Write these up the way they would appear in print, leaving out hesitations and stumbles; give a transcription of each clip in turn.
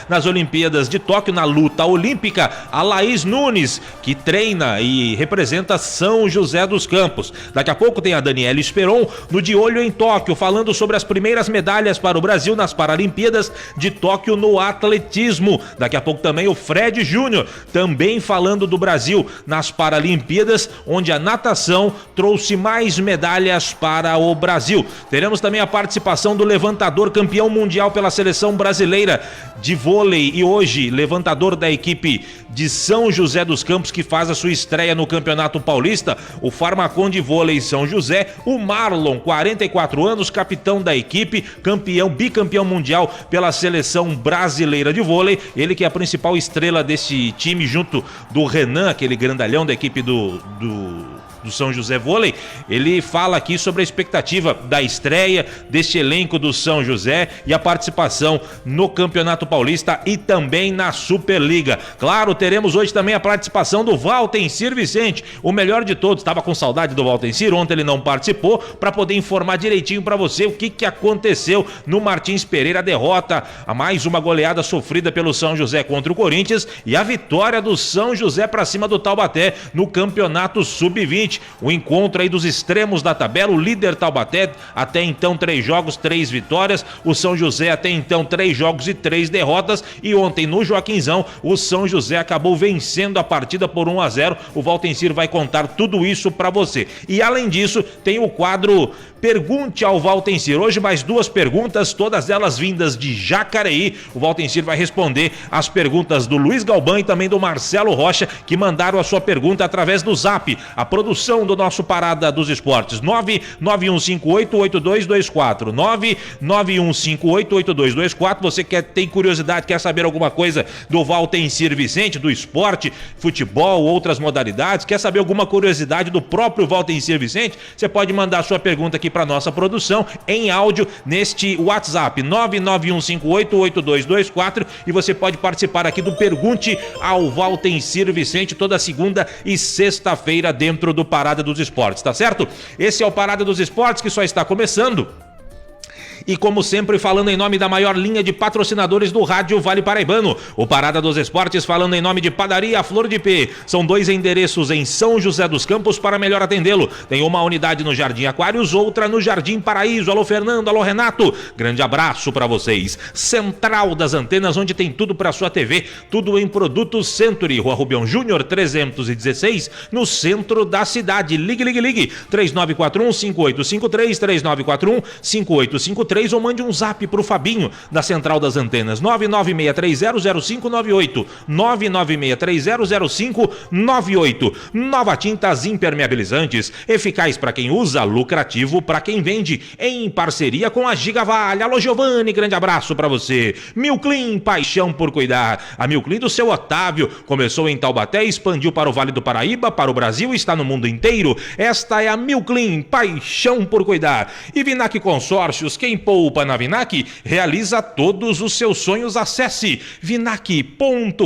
nas Olimpíadas de Tóquio, na luta olímpica, a Laís Nunes, que treina e representa São José dos Campos. Daqui a pouco tem a Daniela Esperon no De Olho em Tóquio, falando sobre as primeiras medalhas para o Brasil nas Paralimpíadas de Tóquio no atletismo. Daqui a pouco também o Fred Júnior, também falando do Brasil nas Paralimpíadas, onde a natação trouxe mais medalhas para o Brasil. Teremos também a participação do levantador campeão mundial pela seleção brasileira de vôlei e hoje levantador da equipe de São José dos Campos, que faz a sua estreia no Campeonato Paulista, o Farmacon de Vôlei São José, o Marlon, 44 anos, capitão da equipe, bicampeão mundial pela seleção brasileira de vôlei, ele que é a principal estrela desse time junto do Renan, aquele grandalhão da equipe do São José Vôlei. Ele fala aqui sobre a expectativa da estreia deste elenco do São José e a participação no Campeonato Paulista e também na Superliga. Claro, teremos hoje também a participação do Valtencir Vicente, o melhor de todos. Estava com saudade do Valtencir, ontem ele não participou, para poder informar direitinho para você o que aconteceu no Martins Pereira, a derrota, a mais uma goleada sofrida pelo São José contra o Corinthians e a vitória do São José para cima do Taubaté no Campeonato Sub-20. O encontro aí dos extremos da tabela, o líder Taubaté, até então 3 jogos, 3 vitórias, o São José até então 3 jogos e 3 derrotas, e ontem no Joaquinzão o São José acabou vencendo a partida por 1-0. O Valtencir vai contar tudo isso para você. E além disso, tem o quadro Pergunte ao Valtencir. Hoje mais 2 perguntas, todas elas vindas de Jacareí. O Valtencir vai responder as perguntas do Luiz Galbão e também do Marcelo Rocha, que mandaram a sua pergunta através do Zap. A produção do nosso Parada dos Esportes, 991588224, 991588224. Você tem curiosidade, quer saber alguma coisa do Valtencir Vicente, do esporte, futebol, outras modalidades, quer saber alguma curiosidade do próprio Valtencir Vicente? Você pode mandar a sua pergunta aqui para nossa produção em áudio neste WhatsApp 991588224 e você pode participar aqui do Pergunte ao Valtencir Vicente toda segunda e sexta-feira dentro do Parada dos Esportes, tá certo? Esse é o Parada dos Esportes que só está começando. E como sempre, falando em nome da maior linha de patrocinadores do Rádio Vale Paraibano, o Parada dos Esportes falando em nome de Padaria Flor de P. São 2 endereços em São José dos Campos para melhor atendê-lo. Tem uma unidade no Jardim Aquários, outra no Jardim Paraíso. Alô Fernando, alô Renato, grande abraço para vocês. Central das Antenas, onde tem tudo para sua TV, tudo em produtos Century, Rua Rubião Júnior 316, no centro da cidade. Ligue 3941-5853, 3941-5853, ou mande um zap pro Fabinho da Central das Antenas, 996300598, 996300598. Nova Tintas Impermeabilizantes, eficaz para quem usa, lucrativo para quem vende, em parceria com a Gigavale. Alô Giovanni, grande abraço para você. Milclean, paixão por cuidar. A Milclean do seu Otávio começou em Taubaté, expandiu para o Vale do Paraíba, para o Brasil, está no mundo inteiro. Esta é a Milclean, paixão por cuidar. E Vinac Consórcios, quem poupa na Vinac realiza todos os seus sonhos. Acesse vinac.com.br.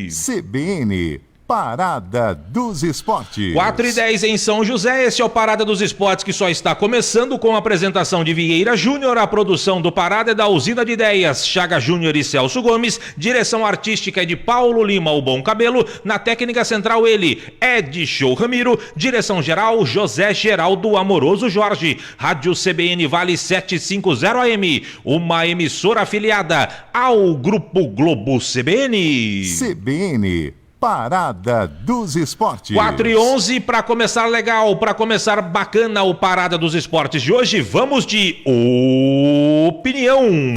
CBN Parada dos Esportes. 4h10 em São José, esse é o Parada dos Esportes que só está começando, com a apresentação de Vieira Júnior. A produção do Parada é da Usina de Ideias, Chaga Júnior e Celso Gomes. Direção artística é de Paulo Lima, o Bom Cabelo. Na técnica central ele, Ed Show Ramiro. Direção geral, José Geraldo Amoroso Jorge. Rádio CBN Vale 750 AM, uma emissora afiliada ao Grupo Globo CBN. CBN Parada dos Esportes. 4h11 para começar legal, para começar bacana o Parada dos Esportes de hoje. Vamos de opinião.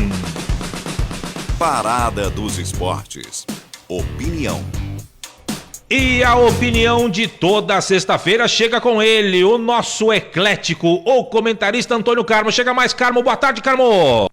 Parada dos Esportes. Opinião. E a opinião de toda sexta-feira chega com ele, o nosso eclético, o comentarista Antônio Carmo. Chega mais, Carmo. Boa tarde, Carmo.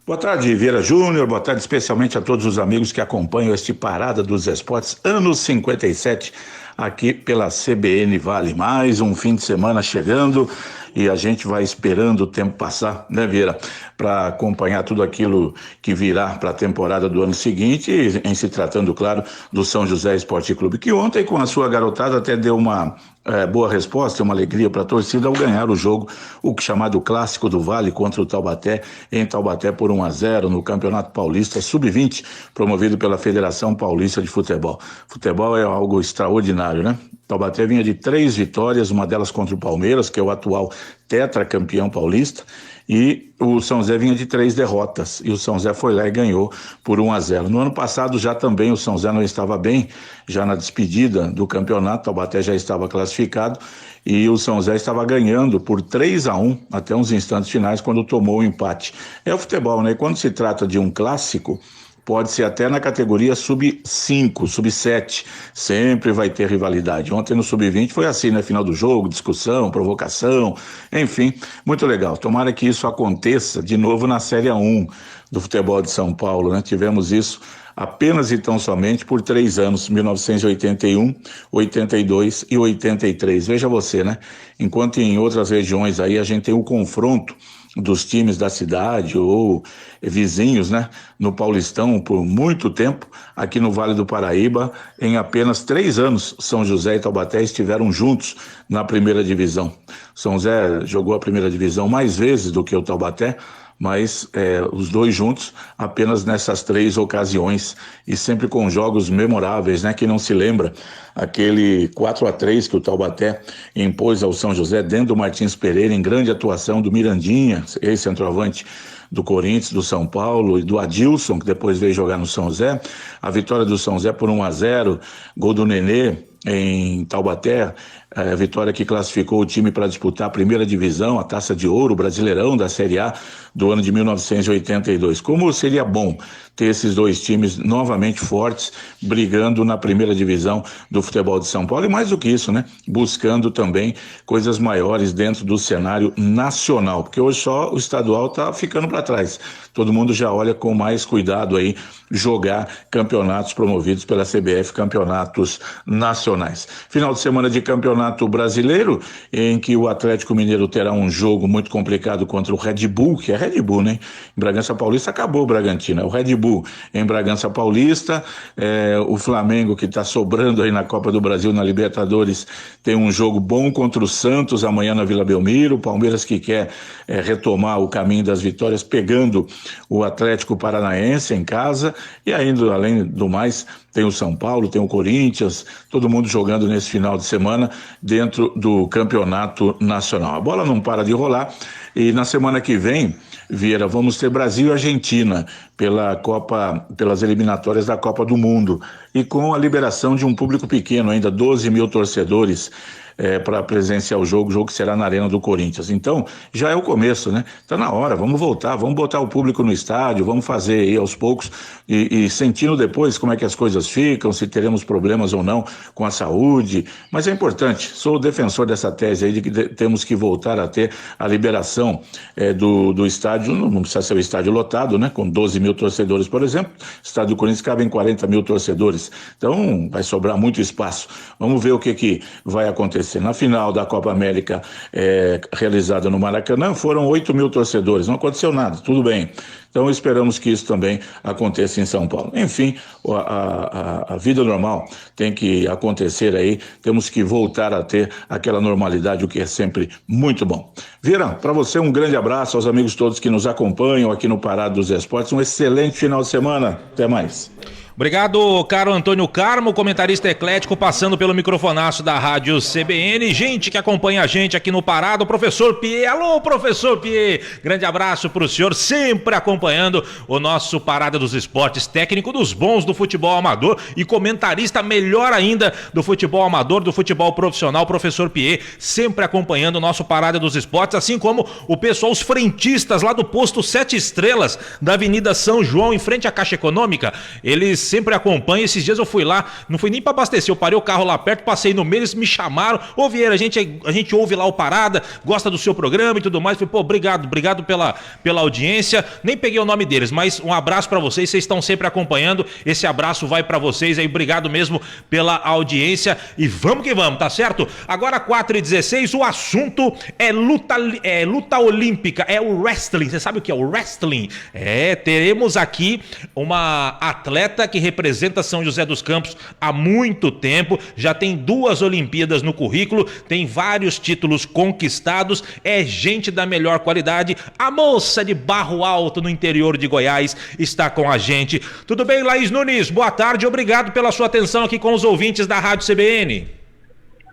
Boa tarde, Vieira Júnior. Boa tarde especialmente a todos os amigos que acompanham este Parada dos Esportes, anos 57, aqui pela CBN Vale. Mais um fim de semana chegando e a gente vai esperando o tempo passar, né, Vieira, para acompanhar tudo aquilo que virá para a temporada do ano seguinte, em se tratando, claro, do São José Esporte Clube, que ontem com a sua garotada até deu uma boa resposta, uma alegria para a torcida ao ganhar o jogo, o chamado Clássico do Vale contra o Taubaté, em Taubaté por 1-0 no Campeonato Paulista Sub-20, promovido pela Federação Paulista de Futebol. Futebol é algo extraordinário, né? Taubaté vinha de 3 vitórias, uma delas contra o Palmeiras, que é o atual tetracampeão paulista, e o São José vinha de 3 derrotas, e o São José foi lá e ganhou por 1-0. No ano passado já também o São José não estava bem, já na despedida do campeonato, o Taubaté já estava classificado, e o São José estava ganhando por 3-1 até uns instantes finais, quando tomou o empate. É o futebol, né? E quando se trata de um clássico, pode ser até na categoria sub-5, sub-7, sempre vai ter rivalidade. Ontem no sub-20 foi assim, né? Final do jogo, discussão, provocação, enfim, muito legal. Tomara que isso aconteça de novo na Série 1 do futebol de São Paulo, né? Tivemos isso apenas e tão somente por 3 anos, 1981, 82 e 83. Veja você, né? Enquanto em outras regiões aí a gente tem o confronto dos times da cidade ou vizinhos, né, no Paulistão por muito tempo, aqui no Vale do Paraíba, em apenas 3 anos, São José e Taubaté estiveram juntos na primeira divisão. São José jogou a primeira divisão mais vezes do que o Taubaté, mas os dois juntos apenas nessas 3 ocasiões e sempre com jogos memoráveis, né? Que não se lembra aquele 4-3 que o Taubaté impôs ao São José dentro do Martins Pereira, em grande atuação do Mirandinha, ex-centroavante do Corinthians, do São Paulo, e do Adilson, que depois veio jogar no São José. A vitória do São José por 1-0, gol do Nenê em Taubaté, a vitória que classificou o time para disputar a primeira divisão, a Taça de Ouro, o Brasileirão da Série A do ano de 1982. Como seria bom ter esses 2 times novamente fortes, brigando na primeira divisão do futebol de São Paulo, e mais do que isso, né? Buscando também coisas maiores dentro do cenário nacional, porque hoje só o estadual está ficando para trás. Todo mundo já olha com mais cuidado aí jogar campeonatos promovidos pela CBF, campeonatos nacionais. Final de semana de campeonato brasileiro, em que o Atlético Mineiro terá um jogo muito complicado contra o Red Bull, que é Red Bull, né? Em Bragança Paulista acabou o Bragantino, é o Red Bull em Bragança Paulista. O Flamengo, que está sobrando aí na Copa do Brasil, na Libertadores, tem um jogo bom contra o Santos amanhã na Vila Belmiro. O Palmeiras, que quer retomar o caminho das vitórias, pegando o Atlético Paranaense em casa, e ainda, além do mais, tem o São Paulo, tem o Corinthians, todo mundo jogando nesse final de semana dentro do campeonato nacional. A bola não para de rolar, e na semana que vem, Vieira, vamos ter Brasil e Argentina pelas eliminatórias da Copa do Mundo, e com a liberação de um público pequeno, ainda 12 mil torcedores para presenciar o jogo que será na Arena do Corinthians. Então, já é o começo, né? Tá na hora, vamos voltar, vamos botar o público no estádio, vamos fazer aí aos poucos e sentindo depois como é que as coisas ficam, se teremos problemas ou não com a saúde, mas é importante, sou o defensor dessa tese aí de que temos que voltar a ter a liberação do estádio, não precisa ser o estádio lotado, né? Com 12 mil torcedores, por exemplo, o estádio do Corinthians cabe em 40 mil torcedores, então vai sobrar muito espaço. Vamos ver o que vai acontecer. Na final da Copa América realizada no Maracanã, foram 8 mil torcedores, não aconteceu nada, tudo bem. Então esperamos que isso também aconteça em São Paulo. Enfim, a vida normal tem que acontecer aí, temos que voltar a ter aquela normalidade, o que é sempre muito bom. Vieira, para você um grande abraço, aos amigos todos que nos acompanham aqui no Parada dos Esportes, um excelente final de semana, até mais. Obrigado, caro Antônio Carmo, comentarista eclético, passando pelo microfonaço da Rádio CBN. Gente que acompanha a gente aqui no Parado, o professor Piê. Alô, professor Piê, grande abraço para o senhor, sempre acompanhando o nosso Parada dos Esportes, técnico dos bons do futebol amador e comentarista melhor ainda do futebol amador, do futebol profissional, professor Piê, sempre acompanhando o nosso Parada dos Esportes, assim como o pessoal, os frentistas lá do posto 7 Estrelas, da Avenida São João, em frente à Caixa Econômica. Eles sempre acompanham. Esses dias eu fui lá, não fui nem para abastecer, eu parei o carro lá perto, passei no meio, eles me chamaram. Ô Vieira, a gente ouve lá o Parada, gosta do seu programa e tudo mais. Falei, pô, obrigado pela audiência. Nem peguei o nome deles, mas um abraço para vocês estão sempre acompanhando. Esse abraço vai para vocês aí, obrigado mesmo pela audiência e vamos que vamos, tá certo? Agora 4h16, o assunto é luta olímpica, é o wrestling. Você sabe o que é o wrestling? Teremos aqui uma atleta que representa São José dos Campos há muito tempo, já tem 2 Olimpíadas no currículo, tem vários títulos conquistados, é gente da melhor qualidade. A moça de Barro Alto, no interior de Goiás, está com a gente. Tudo bem, Laís Nunes? Boa tarde, obrigado pela sua atenção aqui com os ouvintes da Rádio CBN.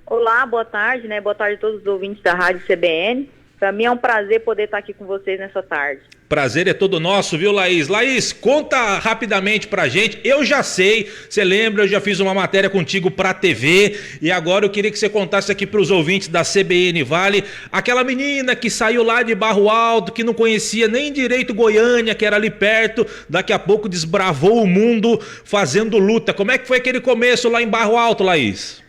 Olá, boa tarde, né? Boa tarde a todos os ouvintes da Rádio CBN. Para mim é um prazer poder estar aqui com vocês nessa tarde. Prazer é todo nosso, viu, Laís? Laís, conta rapidamente pra gente. Eu já sei, você lembra, eu já fiz uma matéria contigo pra TV e agora eu queria que você contasse aqui pros ouvintes da CBN Vale, aquela menina que saiu lá de Barro Alto, que não conhecia nem direito Goiânia, que era ali perto, daqui a pouco desbravou o mundo fazendo luta. Como é que foi aquele começo lá em Barro Alto, Laís?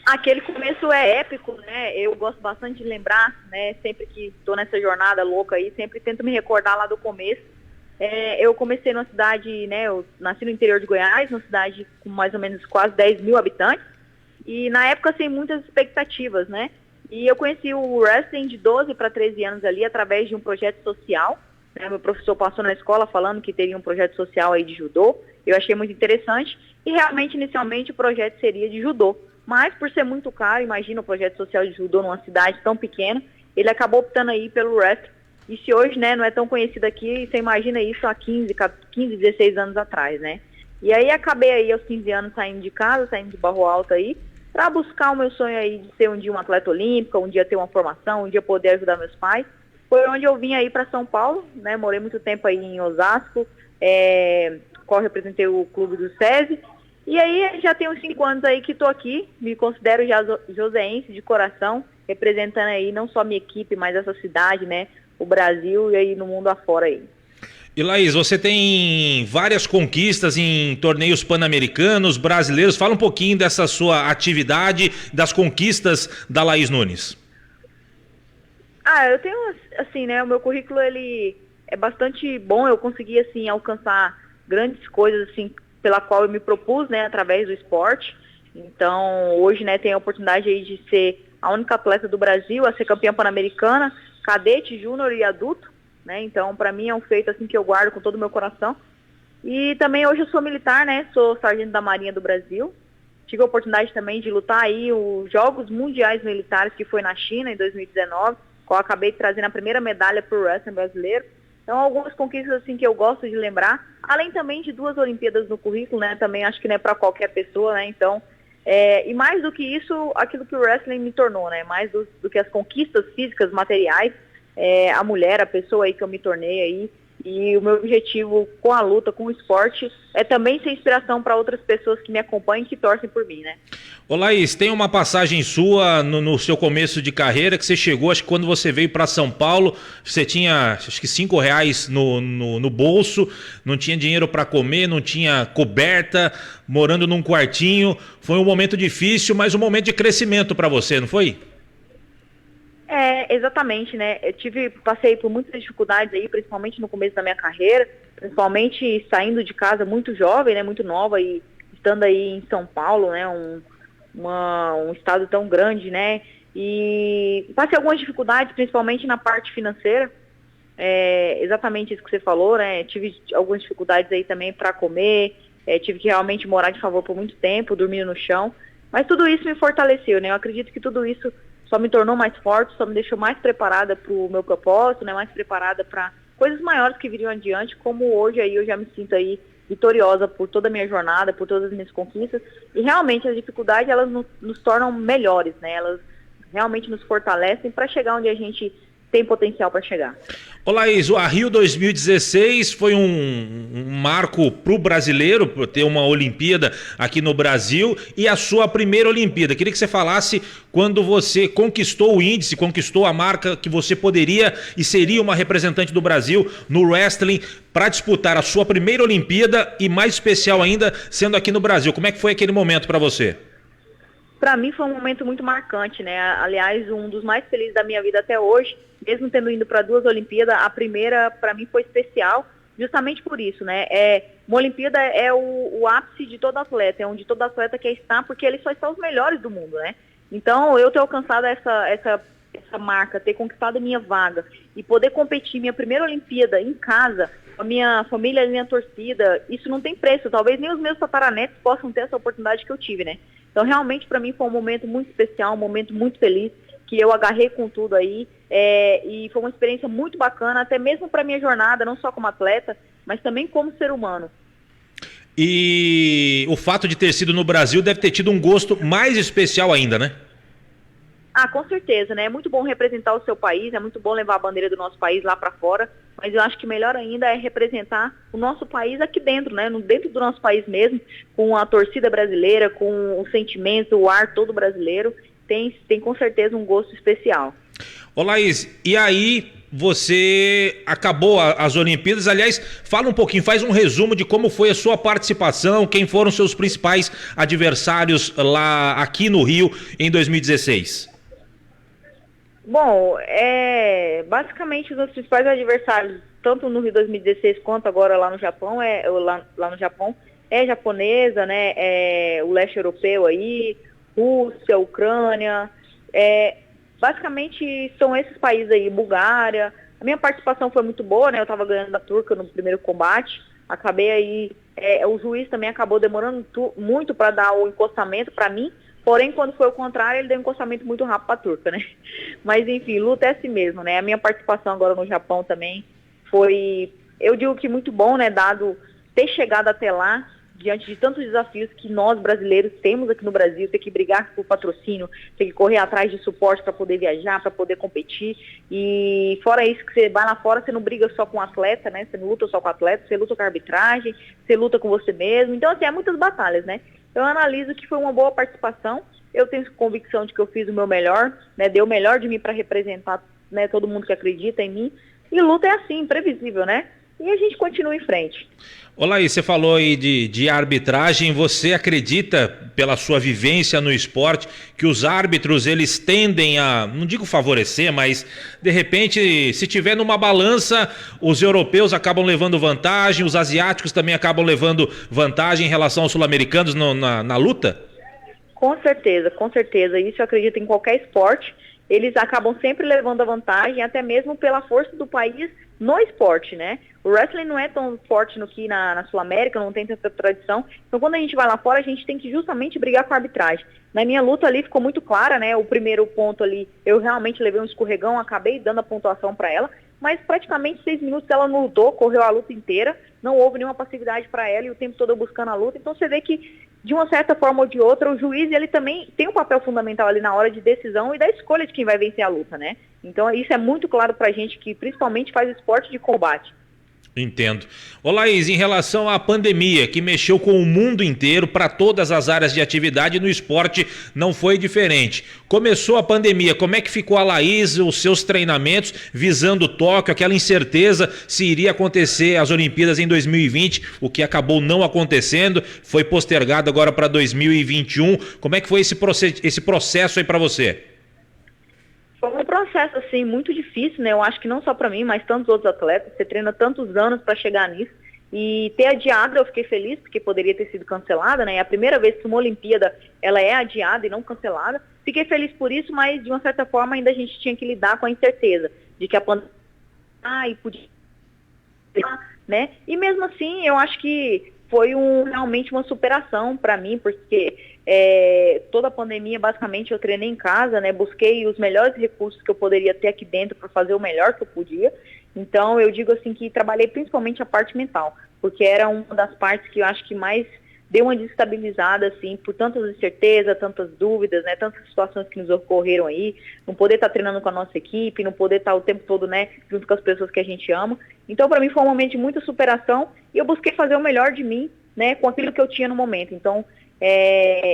Aquele começo é épico, né? Eu gosto bastante de lembrar, né? Sempre que estou nessa jornada louca aí, sempre tento me recordar lá do começo. Eu comecei numa cidade, né? Eu nasci no interior de Goiás, numa cidade com mais ou menos quase 10 mil habitantes. E na época, sem muitas expectativas, né? E eu conheci o wrestling de 12 para 13 anos ali, através de um projeto social. Né? Meu professor passou na escola falando que teria um projeto social aí de judô. Eu achei muito interessante. E realmente, inicialmente, o projeto seria de judô. Mas por ser muito caro, imagina o projeto social de judô numa cidade tão pequena, ele acabou optando aí pelo wrestling. E se hoje, né, não é tão conhecido aqui, você imagina isso há 15, 16 anos atrás, né? E aí acabei aí aos 15 anos saindo de casa, saindo de Barro Alto aí, para buscar o meu sonho aí de ser um dia um atleta olímpico, um dia ter uma formação, um dia poder ajudar meus pais. Foi onde eu vim aí para São Paulo, né? Morei muito tempo aí em Osasco, qual representei o clube do SESI. E aí já tem uns 5 anos aí que estou aqui, me considero já joseense de coração, representando aí não só a minha equipe, mas essa cidade, né, o Brasil e aí no mundo afora aí. E Laís, você tem várias conquistas em torneios pan-americanos, brasileiros, fala um pouquinho dessa sua atividade, das conquistas da Laís Nunes. Eu tenho, assim, né, o meu currículo ele é bastante bom, eu consegui, assim, alcançar grandes coisas, assim, pela qual eu me propus, né, através do esporte. Então, hoje, né, tenho a oportunidade aí de ser a única atleta do Brasil a ser campeã pan-americana, cadete, júnior e adulto, né? Então, para mim é um feito assim que eu guardo com todo o meu coração. E também hoje eu sou militar, né? Sou sargento da Marinha do Brasil. Tive a oportunidade também de lutar aí os Jogos Mundiais Militares, que foi na China em 2019, qual acabei trazendo a primeira medalha para o wrestling brasileiro. Então, algumas conquistas assim que eu gosto de lembrar, além também de 2 Olimpíadas no currículo, né? Também acho que não é para qualquer pessoa, né? Então, e mais do que isso, aquilo que o wrestling me tornou, né? Mais do que as conquistas físicas, materiais, a mulher, a pessoa aí que eu me tornei aí. E o meu objetivo com a luta, com o esporte, é também ser inspiração para outras pessoas que me acompanham e que torcem por mim, né? Ô Laís, tem uma passagem sua no seu começo de carreira que você chegou, acho que quando você veio para São Paulo, você tinha acho que R$5 no bolso, não tinha dinheiro para comer, não tinha coberta, morando num quartinho. Foi um momento difícil, mas um momento de crescimento para você, não foi? Exatamente, né? Passei por muitas dificuldades aí, principalmente no começo da minha carreira, principalmente saindo de casa muito jovem, né? Muito nova e estando aí em São Paulo, né? Um estado tão grande, né? E passei algumas dificuldades, principalmente na parte financeira. Exatamente isso que você falou, né? Tive algumas dificuldades aí também para comer, tive que realmente morar de favor por muito tempo, dormindo no chão. Mas tudo isso me fortaleceu, né? Eu acredito que tudo isso só me tornou mais forte, só me deixou mais preparada para o meu propósito, né? Mais preparada para coisas maiores que viriam adiante, como hoje aí eu já me sinto aí vitoriosa por toda a minha jornada, por todas as minhas conquistas. E realmente as dificuldades, elas nos tornam melhores, né? Elas realmente nos fortalecem para chegar onde a gente tem potencial para chegar. Ô Laís, a Rio 2016 foi um marco para o brasileiro, por ter uma Olimpíada aqui no Brasil, e a sua primeira Olimpíada. Queria que você falasse quando você conquistou o índice, conquistou a marca que você poderia e seria uma representante do Brasil no wrestling para disputar a sua primeira Olimpíada e, mais especial ainda, sendo aqui no Brasil. Como é que foi aquele momento para você? Para mim foi um momento muito marcante, né? Aliás, um dos mais felizes da minha vida até hoje, mesmo tendo ido para 2 Olimpíadas, a primeira para mim foi especial, justamente por isso, né? Uma Olimpíada é o ápice de todo atleta, é onde todo atleta quer estar, porque eles só estão os melhores do mundo, né? Então, eu ter alcançado essa marca, ter conquistado a minha vaga e poder competir minha primeira Olimpíada em casa, com a minha família, a minha torcida, isso não tem preço. Talvez nem os meus tataranetos possam ter essa oportunidade que eu tive, né? Então, realmente, para mim foi um momento muito especial, um momento muito feliz, que eu agarrei com tudo aí, e foi uma experiência muito bacana, até mesmo para minha jornada, não só como atleta, mas também como ser humano. E o fato de ter sido no Brasil deve ter tido um gosto mais especial ainda, né? Ah, com certeza, né? É muito bom representar o seu país, é muito bom levar a bandeira do nosso país lá para fora, mas eu acho que melhor ainda é representar o nosso país aqui dentro, né? Dentro do nosso país mesmo, com a torcida brasileira, com o sentimento, o ar todo brasileiro, tem com certeza um gosto especial. Ô Laís, e aí você acabou as Olimpíadas, aliás, fala um pouquinho, faz um resumo de como foi a sua participação, quem foram seus principais adversários lá aqui no Rio em 2016. Bom, basicamente os meus principais adversários, tanto no Rio 2016 quanto agora lá no Japão, lá no Japão, é japonesa, né? O leste europeu aí, Rússia, Ucrânia, basicamente são esses países aí, Bulgária. A minha participação foi muito boa, né? Eu estava ganhando da turca no primeiro combate, acabei aí, o juiz também acabou demorando muito para dar o encostamento para mim. Porém, quando foi o contrário, ele deu um encostamento muito rápido para a turca, né? Mas, enfim, luta é assim mesmo, né? A minha participação agora no Japão também foi, eu digo que muito bom, né? Dado ter chegado até lá, diante de tantos desafios que nós brasileiros temos aqui no Brasil, ter que brigar por patrocínio, ter que correr atrás de suporte para poder viajar, para poder competir. E fora isso, que você vai lá fora, você não briga só com o atleta, né? Você não luta só com o atleta, você luta com a arbitragem, você luta com você mesmo. Então, assim, é muitas batalhas, né? Eu analiso que foi uma boa participação, eu tenho convicção de que eu fiz o meu melhor, né, dei o melhor de mim para representar, né, todo mundo que acredita em mim, e luta é assim, imprevisível, né, e a gente continua em frente. Olá, aí você falou aí de arbitragem, você acredita, pela sua vivência no esporte, que os árbitros eles tendem a, não digo favorecer, mas de repente, se tiver numa balança, os europeus acabam levando vantagem, os asiáticos também acabam levando vantagem em relação aos sul-americanos na luta? Com certeza, isso eu acredito em qualquer esporte, eles acabam sempre levando a vantagem, até mesmo pela força do país no esporte, né? O wrestling não é tão forte aqui na Sul-América, não tem tanta tradição. Então, quando a gente vai lá fora, a gente tem que justamente brigar com a arbitragem. Na minha luta ali ficou muito clara, né? O primeiro ponto ali, eu realmente levei um escorregão, acabei dando a pontuação para ela, mas praticamente 6 minutos ela não lutou, correu a luta inteira, não houve nenhuma passividade para ela e o tempo todo eu buscando a luta. Então, você vê que, de uma certa forma ou de outra, o juiz ele também tem um papel fundamental ali na hora de decisão e da escolha de quem vai vencer a luta, né? Então, isso é muito claro pra gente que principalmente faz esporte de combate. Entendo. Ô Laís, em relação à pandemia que mexeu com o mundo inteiro, para todas as áreas de atividade, no esporte não foi diferente. Começou a pandemia, como é que ficou a Laís, os seus treinamentos visando Tóquio, aquela incerteza se iria acontecer as Olimpíadas em 2020, o que acabou não acontecendo, foi postergado agora para 2021. Como é que foi esse processo aí para você? Foi um processo, assim, muito difícil, né? Eu acho que não só para mim, mas tantos outros atletas. Você treina tantos anos para chegar nisso. E ter adiado, eu fiquei feliz, porque poderia ter sido cancelada, né? É a primeira vez que uma Olimpíada, ela é adiada e não cancelada. Fiquei feliz por isso, mas de uma certa forma ainda a gente tinha que lidar com a incerteza de que a pandemia podia, né? E mesmo assim, eu acho que foi realmente uma superação para mim, porque toda a pandemia, basicamente, eu treinei em casa, né? Busquei os melhores recursos que eu poderia ter aqui dentro para fazer o melhor que eu podia. Então, eu digo assim que trabalhei principalmente a parte mental, porque era uma das partes que eu acho que mais deu uma desestabilizada, assim, por tantas incertezas, tantas dúvidas, né, tantas situações que nos ocorreram aí, não poder estar treinando com a nossa equipe, não poder estar o tempo todo, né, junto com as pessoas que a gente ama. Então, para mim, foi um momento de muita superação e eu busquei fazer o melhor de mim, né, com aquilo que eu tinha no momento. Então,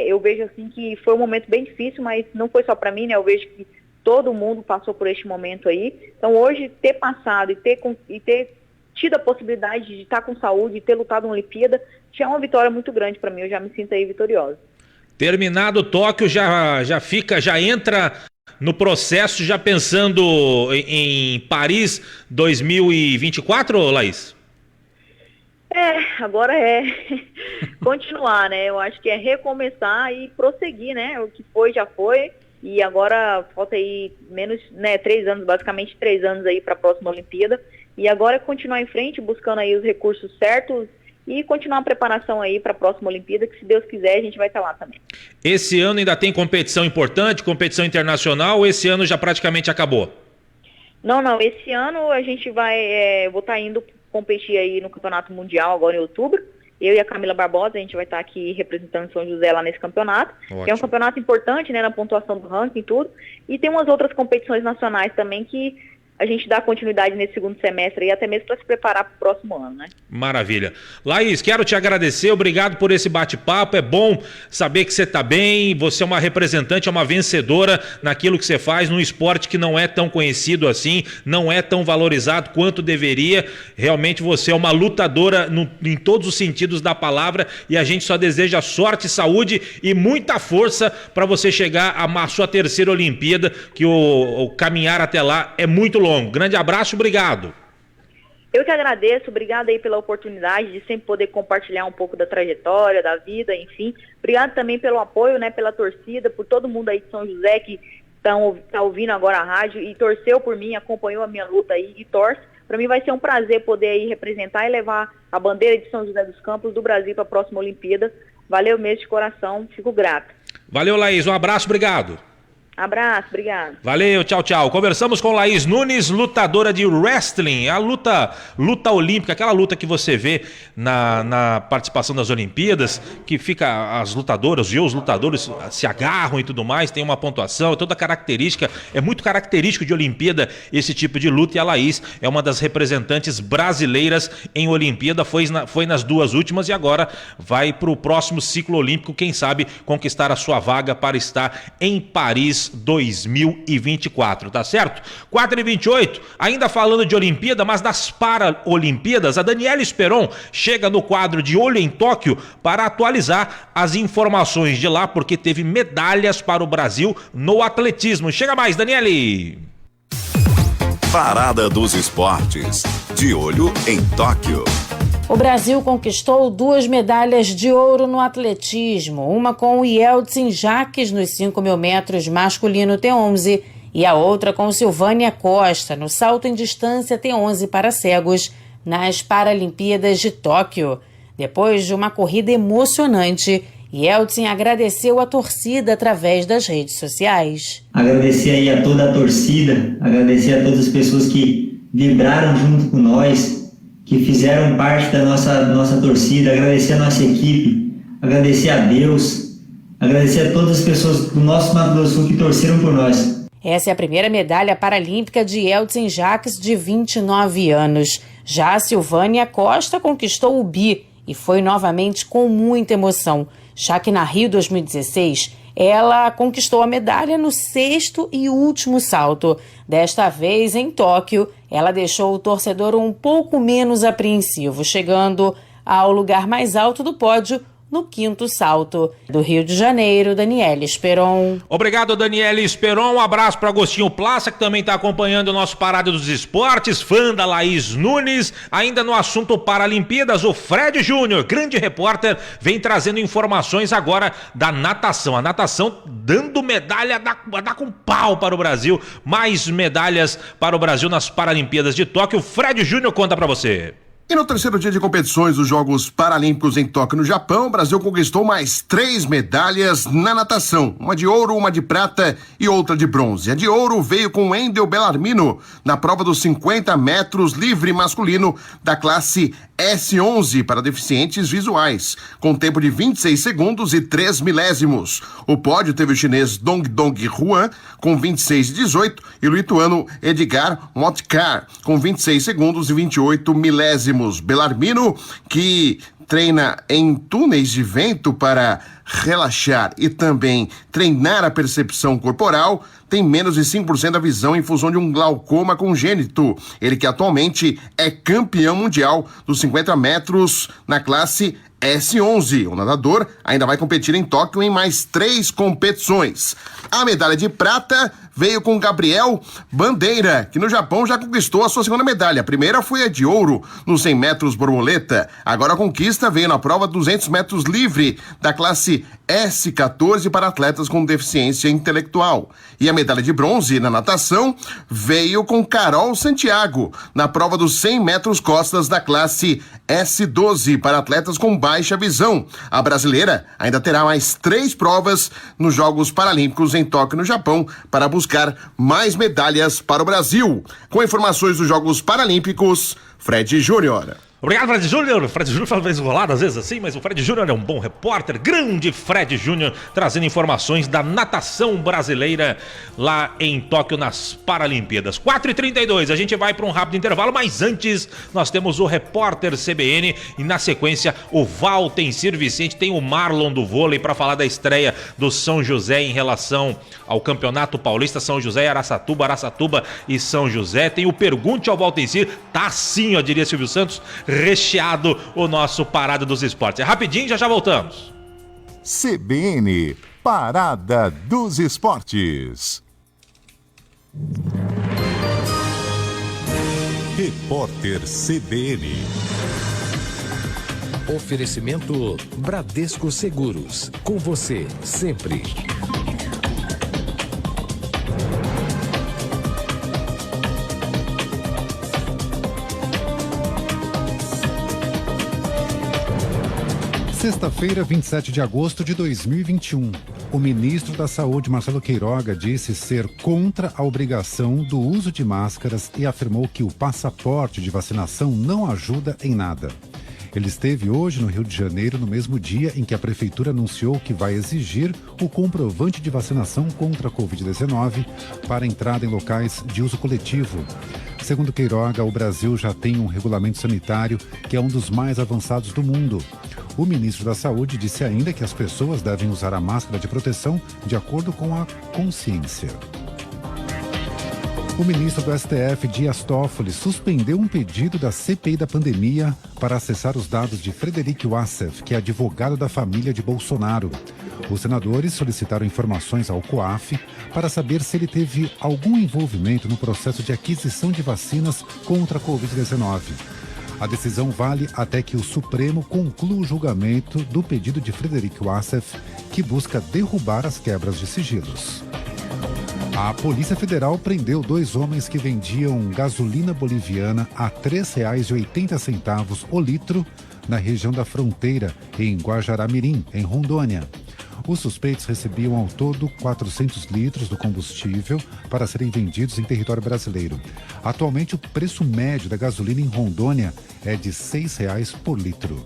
eu vejo, assim, que foi um momento bem difícil, mas não foi só para mim, né, eu vejo que todo mundo passou por este momento aí. Então, hoje, ter passado e ter tido a possibilidade de estar com saúde e ter lutado uma Olimpíada, já é uma vitória muito grande para mim, eu já me sinto aí vitoriosa. Terminado Tóquio, já entra no processo, já pensando em Paris 2024, Laís? Agora é continuar, né? Eu acho que é recomeçar e prosseguir, né? O que foi, já foi. E agora falta aí menos, né, 3 anos, basicamente 3 anos aí para a próxima Olimpíada. E agora é continuar em frente, buscando aí os recursos certos e continuar a preparação aí para a próxima Olimpíada, que se Deus quiser a gente vai estar lá também. Esse ano ainda tem competição importante, competição internacional, ou esse ano já praticamente acabou? Não, esse ano a gente vou estar indo competir aí no Campeonato Mundial agora em outubro. Eu e a Camila Barbosa, a gente vai estar aqui representando São José lá nesse campeonato. Ótimo. Que é um campeonato importante, né, na pontuação do ranking e tudo. E tem umas outras competições nacionais também que a gente dá continuidade nesse segundo semestre e até mesmo para se preparar para o próximo ano, né? Maravilha. Laís, quero te agradecer, obrigado por esse bate-papo, é bom saber que você está bem, você é uma representante, é uma vencedora naquilo que você faz, num esporte que não é tão conhecido assim, não é tão valorizado quanto deveria, realmente você é uma lutadora em todos os sentidos da palavra e a gente só deseja sorte, saúde e muita força para você chegar à sua terceira Olimpíada, que o caminhar até lá é muito longo. Grande abraço, obrigado. Eu que agradeço, obrigado aí pela oportunidade de sempre poder compartilhar um pouco da trajetória, da vida, enfim. Obrigado também pelo apoio, né, pela torcida, por todo mundo aí de São José que tá ouvindo agora a rádio e torceu por mim, acompanhou a minha luta aí e torce. Para mim vai ser um prazer poder aí representar e levar a bandeira de São José dos Campos do Brasil para a próxima Olimpíada. Valeu mesmo de coração, fico grata. Valeu, Laís, um abraço, obrigado. Abraço, obrigado. Valeu, tchau, tchau. Conversamos com Laís Nunes, lutadora de wrestling, a luta olímpica, aquela luta que você vê na participação das Olimpíadas, que fica as lutadoras e os lutadores se agarram e tudo mais, tem uma pontuação, toda característica, é muito característico de Olimpíada esse tipo de luta, e a Laís é uma das representantes brasileiras em Olimpíada, foi nas 2 últimas e agora vai para o próximo ciclo olímpico, quem sabe conquistar a sua vaga para estar em Paris 2024, tá certo? 4h28, ainda falando de Olimpíada, mas das Paralimpíadas, a Daniela Esperon chega no quadro de Olho em Tóquio para atualizar as informações de lá, porque teve medalhas para o Brasil no atletismo. Chega mais, Daniele! Parada dos Esportes, de Olho em Tóquio. O Brasil conquistou 2 medalhas de ouro no atletismo, uma com o Yeldsin Jaques nos 5.000 metros masculino T11 e a outra com Silvânia Costa no salto em distância T11 para cegos nas Paralimpíadas de Tóquio. Depois de uma corrida emocionante, Yeldsin agradeceu a torcida através das redes sociais. Agradecer aí a toda a torcida, agradecer a todas as pessoas que vibraram junto com nós, que fizeram parte da nossa torcida, agradecer a nossa equipe, agradecer a Deus, agradecer a todas as pessoas do nosso Mato Grosso do Sul que torceram por nós. Essa é a primeira medalha paralímpica de Yeldsin Jaques, de 29 anos. Já a Silvânia Costa conquistou o bi e foi novamente com muita emoção, já que na Rio 2016 ela conquistou a medalha no 6º e último salto. Desta vez, em Tóquio, ela deixou o torcedor um pouco menos apreensivo, chegando ao lugar mais alto do pódio no 5º salto. Do Rio de Janeiro, Daniela Esperon. Obrigado, Daniela Esperon. Um abraço para Agostinho Plaça, que também está acompanhando o nosso Parada dos Esportes, fã da Laís Nunes. Ainda no assunto Paralimpíadas, o Fred Júnior, grande repórter, vem trazendo informações agora da natação. A natação dando medalha, dá com pau para o Brasil. Mais medalhas para o Brasil nas Paralimpíadas de Tóquio. O Fred Júnior conta para você. E no terceiro dia de competições dos Jogos Paralímpicos em Tóquio, no Japão, o Brasil conquistou mais 3 medalhas na natação. Uma de ouro, uma de prata e outra de bronze. A de ouro veio com Wendel Bellarmino na prova dos 50 metros livre masculino da classe S11 para deficientes visuais, com tempo de 26 segundos e 3 milésimos. O pódio teve o chinês Dongdong Huan com 26,18 e o lituano Edgar Motkar com 26 segundos e 28 milésimos. Bellarmino, que treina em túneis de vento para relaxar e também treinar a percepção corporal, tem menos de 5% da visão em função de um glaucoma congênito. Ele que atualmente é campeão mundial dos 50 metros na classe S11. O nadador ainda vai competir em Tóquio em mais 3 competições. A medalha de prata veio com Gabriel Bandeira, que no Japão já conquistou a sua segunda medalha. A primeira foi a de ouro nos 100 metros borboleta. Agora a conquista veio na prova 200 metros livre da classe S14 para atletas com deficiência intelectual. E a medalha de bronze na natação veio com Carol Santiago na prova dos 100 metros costas da classe S12 para atletas com baixa visão. A brasileira ainda terá mais 3 provas nos Jogos Paralímpicos em Tóquio, no Japão, para buscar mais medalhas para o Brasil. Com informações dos Jogos Paralímpicos, Fred Júnior. Obrigado, Fred Júnior. Fred Júnior fala mais enrolado às vezes assim, mas o Fred Júnior é um bom repórter. Grande Fred Júnior, trazendo informações da natação brasileira lá em Tóquio nas Paralimpíadas. 4h32, a gente vai para um rápido intervalo, mas antes nós temos o repórter CBN e na sequência o Valtencir Vicente, tem o Marlon do vôlei para falar da estreia do São José em relação ao Campeonato Paulista. São José, Araçatuba e São José. Tem o Pergunte ao Valtencir, tá assim, ó, diria Silvio Santos, recheado o nosso Parada dos Esportes. É rapidinho, já voltamos. CBN, Parada dos Esportes. Repórter CBN. Oferecimento Bradesco Seguros. Com você, sempre. Sexta-feira, 27 de agosto de 2021. O ministro da Saúde, Marcelo Queiroga, disse ser contra a obrigação do uso de máscaras e afirmou que o passaporte de vacinação não ajuda em nada. Ele esteve hoje no Rio de Janeiro, no mesmo dia em que a prefeitura anunciou que vai exigir o comprovante de vacinação contra a Covid-19 para entrada em locais de uso coletivo. Segundo Queiroga, o Brasil já tem um regulamento sanitário que é um dos mais avançados do mundo. O ministro da Saúde disse ainda que as pessoas devem usar a máscara de proteção de acordo com a consciência. O ministro do STF, Dias Toffoli, suspendeu um pedido da CPI da pandemia para acessar os dados de Frederic Wassef, que é advogado da família de Bolsonaro. Os senadores solicitaram informações ao COAF para saber se ele teve algum envolvimento no processo de aquisição de vacinas contra a Covid-19. A decisão vale até que o Supremo conclua o julgamento do pedido de Frederic Wassef, que busca derrubar as quebras de sigilos. A Polícia Federal prendeu 2 homens que vendiam gasolina boliviana a R$ 3,80 o litro na região da fronteira, em Guajará-Mirim, em Rondônia. Os suspeitos recebiam ao todo 400 litros do combustível para serem vendidos em território brasileiro. Atualmente, o preço médio da gasolina em Rondônia é de R$ 6,00 por litro.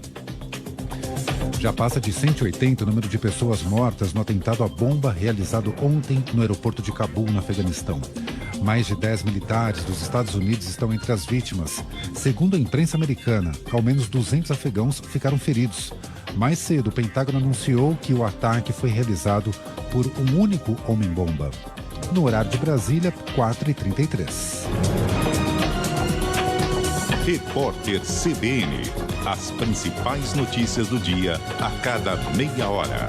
Já passa de 180 o número de pessoas mortas no atentado à bomba realizado ontem no aeroporto de Cabul, no Afeganistão. Mais de 10 militares dos Estados Unidos estão entre as vítimas. Segundo a imprensa americana, ao menos 200 afegãos ficaram feridos. Mais cedo, o Pentágono anunciou que o ataque foi realizado por um único homem-bomba. No horário de Brasília, 4h33. Repórter CBN. As principais notícias do dia a cada meia hora.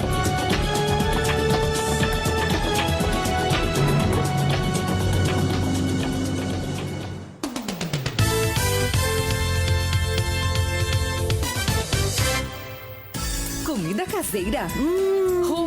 Comida caseira?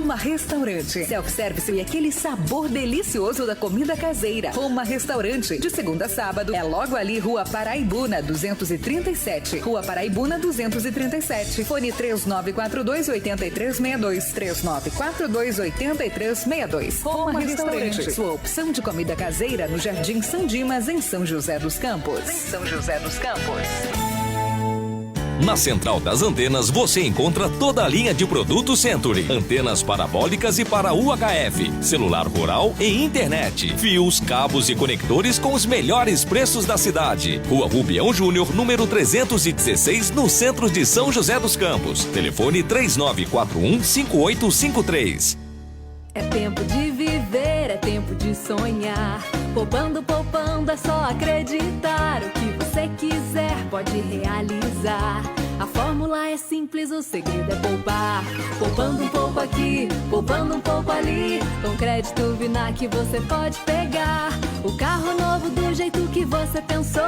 Roma Restaurante. Self-service e aquele sabor delicioso da comida caseira. Roma Restaurante, de segunda a sábado. É logo ali, Rua Paraibuna, 237. Rua Paraibuna, 237. Fone 3942-8362. 3942-8362. Roma Restaurante. Sua opção de comida caseira no Jardim São Dimas, em São José dos Campos. Na Central das Antenas você encontra toda a linha de produtos Century. Antenas parabólicas e para UHF, celular rural e internet. Fios, cabos e conectores com os melhores preços da cidade. Rua Rubião Júnior, número 316, no centro de São José dos Campos. Telefone 3941-5853. É tempo de viver, é tempo de sonhar. Poupando, poupando, é só acreditar. O que você quiser pode realizar. A fórmula é simples, o segredo é poupar. Poupando um pouco aqui, poupando um pouco ali. Com crédito Vinac você pode pegar o carro novo do jeito que você pensou.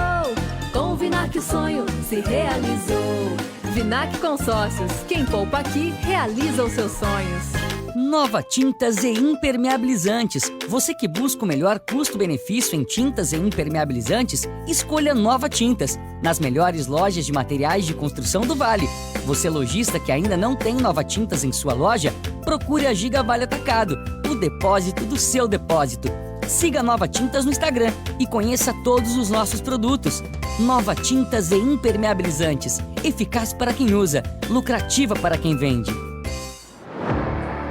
Com o Vinac o sonho se realizou. Vinac Consórcios, quem poupa aqui realiza os seus sonhos. Nova Tintas e Impermeabilizantes. Você que busca o melhor custo-benefício em tintas e impermeabilizantes, escolha Nova Tintas, nas melhores lojas de materiais de construção do Vale. Você lojista que ainda não tem Nova Tintas em sua loja, procure a Giga Vale Atacado, o depósito do seu depósito. Siga Nova Tintas no Instagram e conheça todos os nossos produtos. Nova Tintas e Impermeabilizantes. Eficaz para quem usa, lucrativa para quem vende.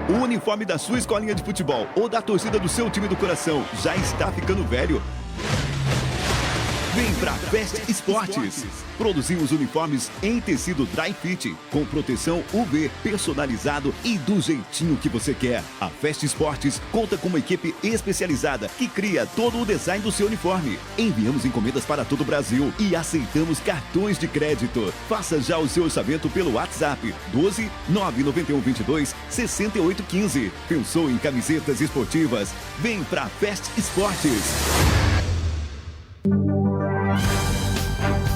O uniforme da sua escolinha de futebol ou da torcida do seu time do coração já está ficando velho? Vem pra Fest Esportes. Produzimos uniformes em tecido dry fit, com proteção UV, personalizado e do jeitinho que você quer. A Fest Esportes conta com uma equipe especializada que cria todo o design do seu uniforme. Enviamos encomendas para todo o Brasil e aceitamos cartões de crédito. Faça já o seu orçamento pelo WhatsApp 12 991 22 68 15. Pensou em camisetas esportivas? Vem pra Fest Esportes.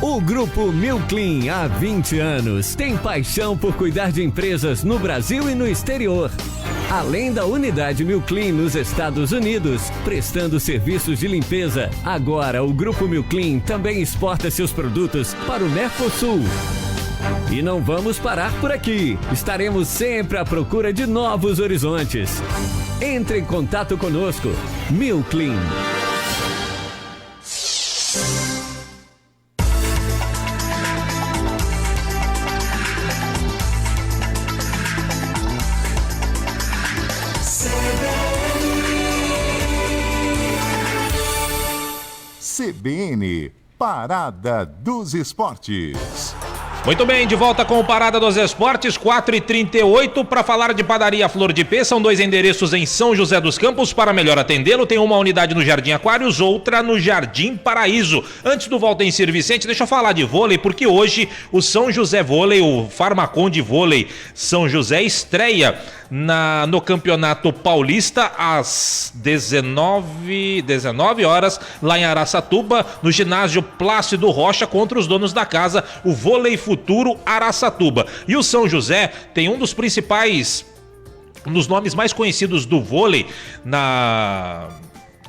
O Grupo Milclean, há 20 anos, tem paixão por cuidar de empresas no Brasil e no exterior. Além da unidade Milclean nos Estados Unidos, prestando serviços de limpeza, agora o Grupo Milclean também exporta seus produtos para o Mercosul. E não vamos parar por aqui. Estaremos sempre à procura de novos horizontes. Entre em contato conosco. Milclean. CBN, Parada dos Esportes. Muito bem, de volta com o Parada dos Esportes, 4h38, para falar de Padaria Flor de Pê. São 2 endereços em São José dos Campos. Para melhor atendê-lo, tem uma unidade no Jardim Aquários, outra no Jardim Paraíso. Antes do Volta em Sir Vicente, deixa eu falar de vôlei, porque hoje o São José Vôlei, o Farmacon de Vôlei São José, estreia no Campeonato Paulista às 19 horas, lá em Araçatuba, no ginásio Plácido Rocha, contra os donos da casa, o Vôlei Futuro Araçatuba. E o São José tem um dos nomes mais conhecidos do vôlei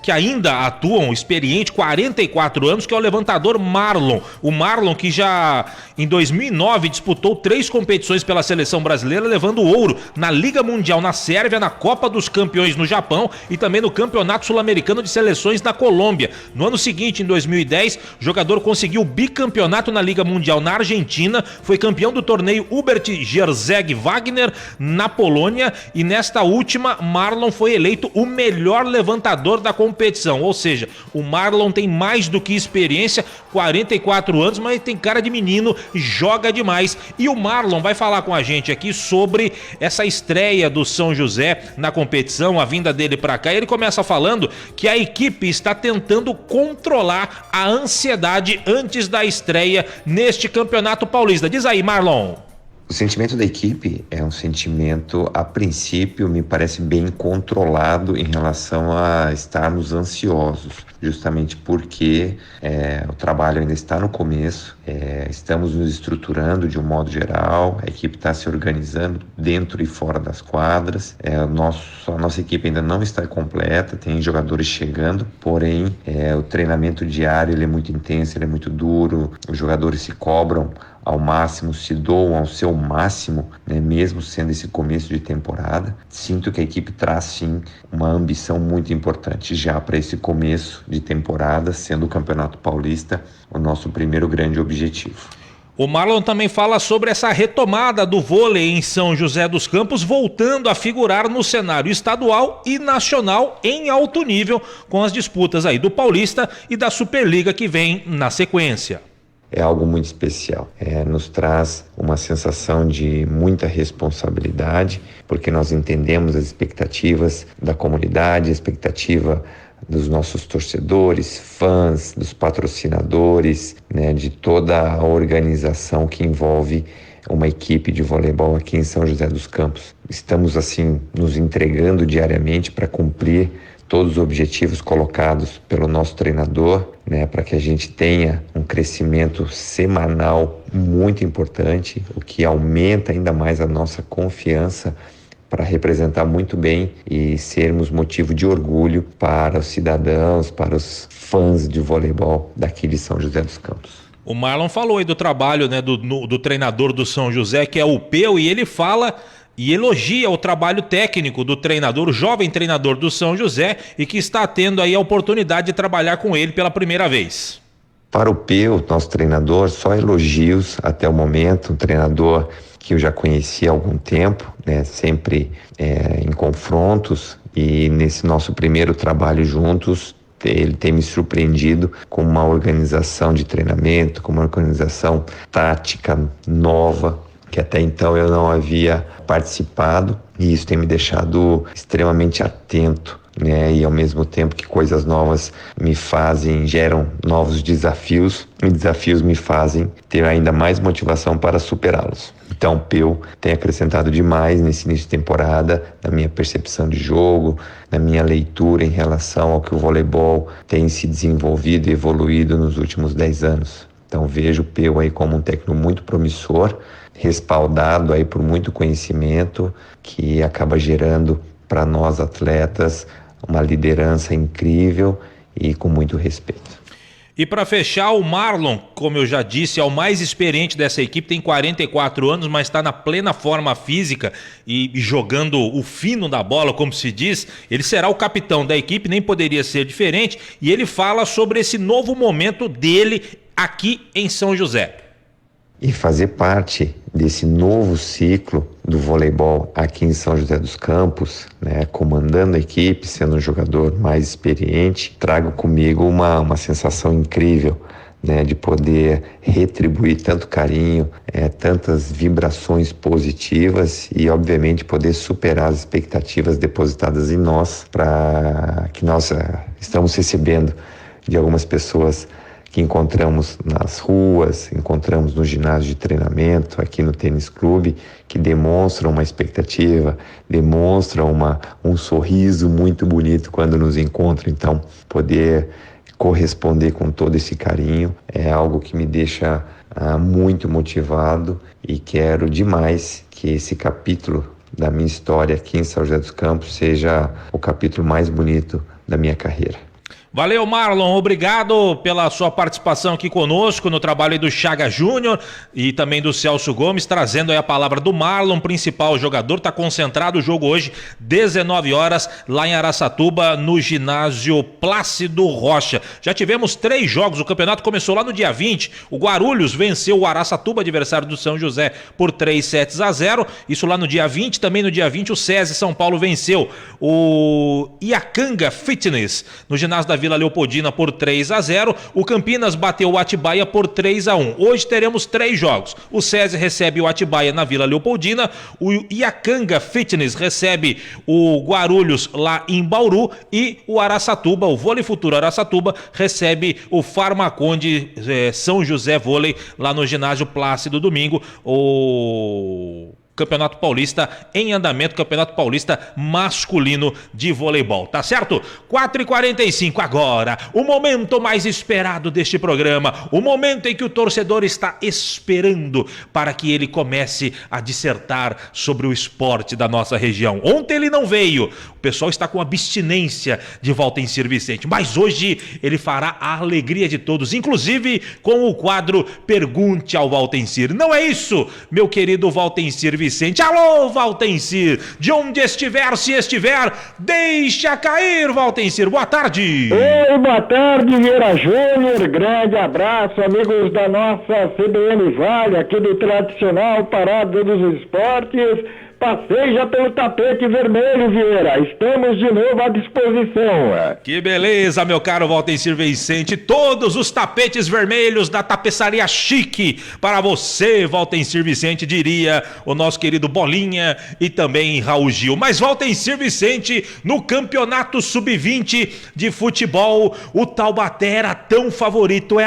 que ainda atuam, experiente, 44 anos, que é o levantador Marlon. O Marlon, que já em 2009 disputou 3 competições pela seleção brasileira, levando ouro na Liga Mundial na Sérvia, na Copa dos Campeões no Japão e também no Campeonato Sul-Americano de Seleções na Colômbia. No ano seguinte, em 2010, o jogador conseguiu o bicampeonato na Liga Mundial na Argentina, foi campeão do torneio Hubert Jerzeg Wagner na Polônia e nesta última, Marlon foi eleito o melhor levantador da competição. Ou seja, o Marlon tem mais do que experiência, 44 anos, mas tem cara de menino, joga demais. E o Marlon vai falar com a gente aqui sobre essa estreia do São José na competição, a vinda dele para cá. E ele começa falando que a equipe está tentando controlar a ansiedade antes da estreia neste Campeonato Paulista. Diz aí, Marlon. O sentimento da equipe é um sentimento, a princípio, me parece bem controlado em relação a estarmos ansiosos, justamente porque o trabalho ainda está no começo, estamos nos estruturando de um modo geral, a equipe está se organizando dentro e fora das quadras, a nossa equipe ainda não está completa, tem jogadores chegando, porém o treinamento diário ele é muito intenso, ele é muito duro, os jogadores se cobram ao máximo, se doam ao seu máximo, né, mesmo sendo esse começo de temporada. Sinto que a equipe traz sim uma ambição muito importante já para esse começo de temporada, sendo o Campeonato Paulista o nosso primeiro grande objetivo. O Marlon também fala sobre essa retomada do vôlei em São José dos Campos, voltando a figurar no cenário estadual e nacional em alto nível, com as disputas aí do Paulista e da Superliga que vem na sequência. É algo muito especial, nos traz uma sensação de muita responsabilidade, porque nós entendemos as expectativas da comunidade, a expectativa dos nossos torcedores, fãs, dos patrocinadores, né, de toda a organização que envolve uma equipe de voleibol aqui em São José dos Campos. Estamos assim nos entregando diariamente para cumprir todos os objetivos colocados pelo nosso treinador, né, para que a gente tenha um crescimento semanal muito importante, o que aumenta ainda mais a nossa confiança para representar muito bem e sermos motivo de orgulho para os cidadãos, para os fãs de voleibol daqui de São José dos Campos. O Marlon falou aí do trabalho, né, do treinador do São José, que é o Peu, e ele fala e elogia o trabalho técnico do treinador, o jovem treinador do São José, e que está tendo aí a oportunidade de trabalhar com ele pela primeira vez. Para o Peu, nosso treinador, só elogios até o momento, um treinador que eu já conheci há algum tempo, né, sempre em confrontos, e nesse nosso primeiro trabalho juntos, ele tem me surpreendido com uma organização de treinamento, com uma organização tática nova, que até então eu não havia participado, e isso tem me deixado extremamente atento, né? E ao mesmo tempo que coisas novas geram novos desafios, e desafios me fazem ter ainda mais motivação para superá-los. Então o Peu tem acrescentado demais nesse início de temporada, na minha percepção de jogo, na minha leitura em relação ao que o voleibol tem se desenvolvido e evoluído nos últimos 10 anos. Então vejo o Peu aí como um técnico muito promissor, respaldado aí por muito conhecimento, que acaba gerando para nós atletas uma liderança incrível e com muito respeito. E para fechar, o Marlon, como eu já disse, é o mais experiente dessa equipe, tem 44 anos, mas está na plena forma física e jogando o fino da bola, como se diz. Ele será o capitão da equipe, nem poderia ser diferente, e ele fala sobre esse novo momento dele aqui em São José. E fazer parte desse novo ciclo do voleibol aqui em São José dos Campos, né, comandando a equipe, sendo um jogador mais experiente, trago comigo uma sensação incrível, né, de poder retribuir tanto carinho, tantas vibrações positivas e, obviamente, poder superar as expectativas depositadas em nós, para que nós estamos recebendo de algumas pessoas que encontramos nas ruas, encontramos no ginásio de treinamento, aqui no tênis clube, que demonstram uma expectativa, demonstram um sorriso muito bonito quando nos encontram. Então, poder corresponder com todo esse carinho é algo que me deixa muito motivado, e quero demais que esse capítulo da minha história aqui em São José dos Campos seja o capítulo mais bonito da minha carreira. Valeu, Marlon, obrigado pela sua participação aqui conosco no trabalho aí do Chaga Júnior e também do Celso Gomes, trazendo aí a palavra do Marlon, principal jogador. Está concentrado o jogo hoje, 19 horas, lá em Araçatuba, no ginásio Plácido Rocha. Já tivemos 3 jogos, o campeonato começou lá no dia 20, o Guarulhos venceu o Araçatuba, adversário do São José, por 3-0, isso lá no dia 20, também no dia 20 o SESI São Paulo venceu o Iacanga Fitness, no ginásio da Vila Leopoldina por 3-0. O Campinas bateu o Atibaia por 3-1. Hoje teremos 3 jogos. O SESI recebe o Atibaia na Vila Leopoldina. O Iacanga Fitness recebe o Guarulhos lá em Bauru. E o Araçatuba, o Vôlei Futuro Araçatuba, recebe o Farmaconde São José Vôlei lá no ginásio Plácido Domingo. O Campeonato Paulista em andamento, Campeonato Paulista masculino de voleibol, tá certo? 4h45 agora, o momento mais esperado deste programa, o momento em que o torcedor está esperando para que ele comece a dissertar sobre o esporte da nossa região. Ontem ele não veio, o pessoal está com abstinência de Valtencir Vicente, mas hoje ele fará a alegria de todos, inclusive com o quadro Pergunte ao Valtencir. Não é isso, meu querido Valtencir Vicente? Alô, Valtencir, de onde estiver, se estiver, deixa cair, Valtencir, boa tarde. Oi, boa tarde, Vieira Júnior, grande abraço, amigos da nossa CBN Vale, aqui do tradicional Parada dos Esportes. Passei já pelo tapete vermelho, Vieira. Estamos de novo à disposição. Que beleza, meu caro Valtencir Vicente. Todos os tapetes vermelhos da tapeçaria chique para você, Valtencir Vicente, diria o nosso querido Bolinha e também Raul Gil. Mas Valtencir Vicente, no campeonato sub-20 de futebol, o Taubaté era tão favorito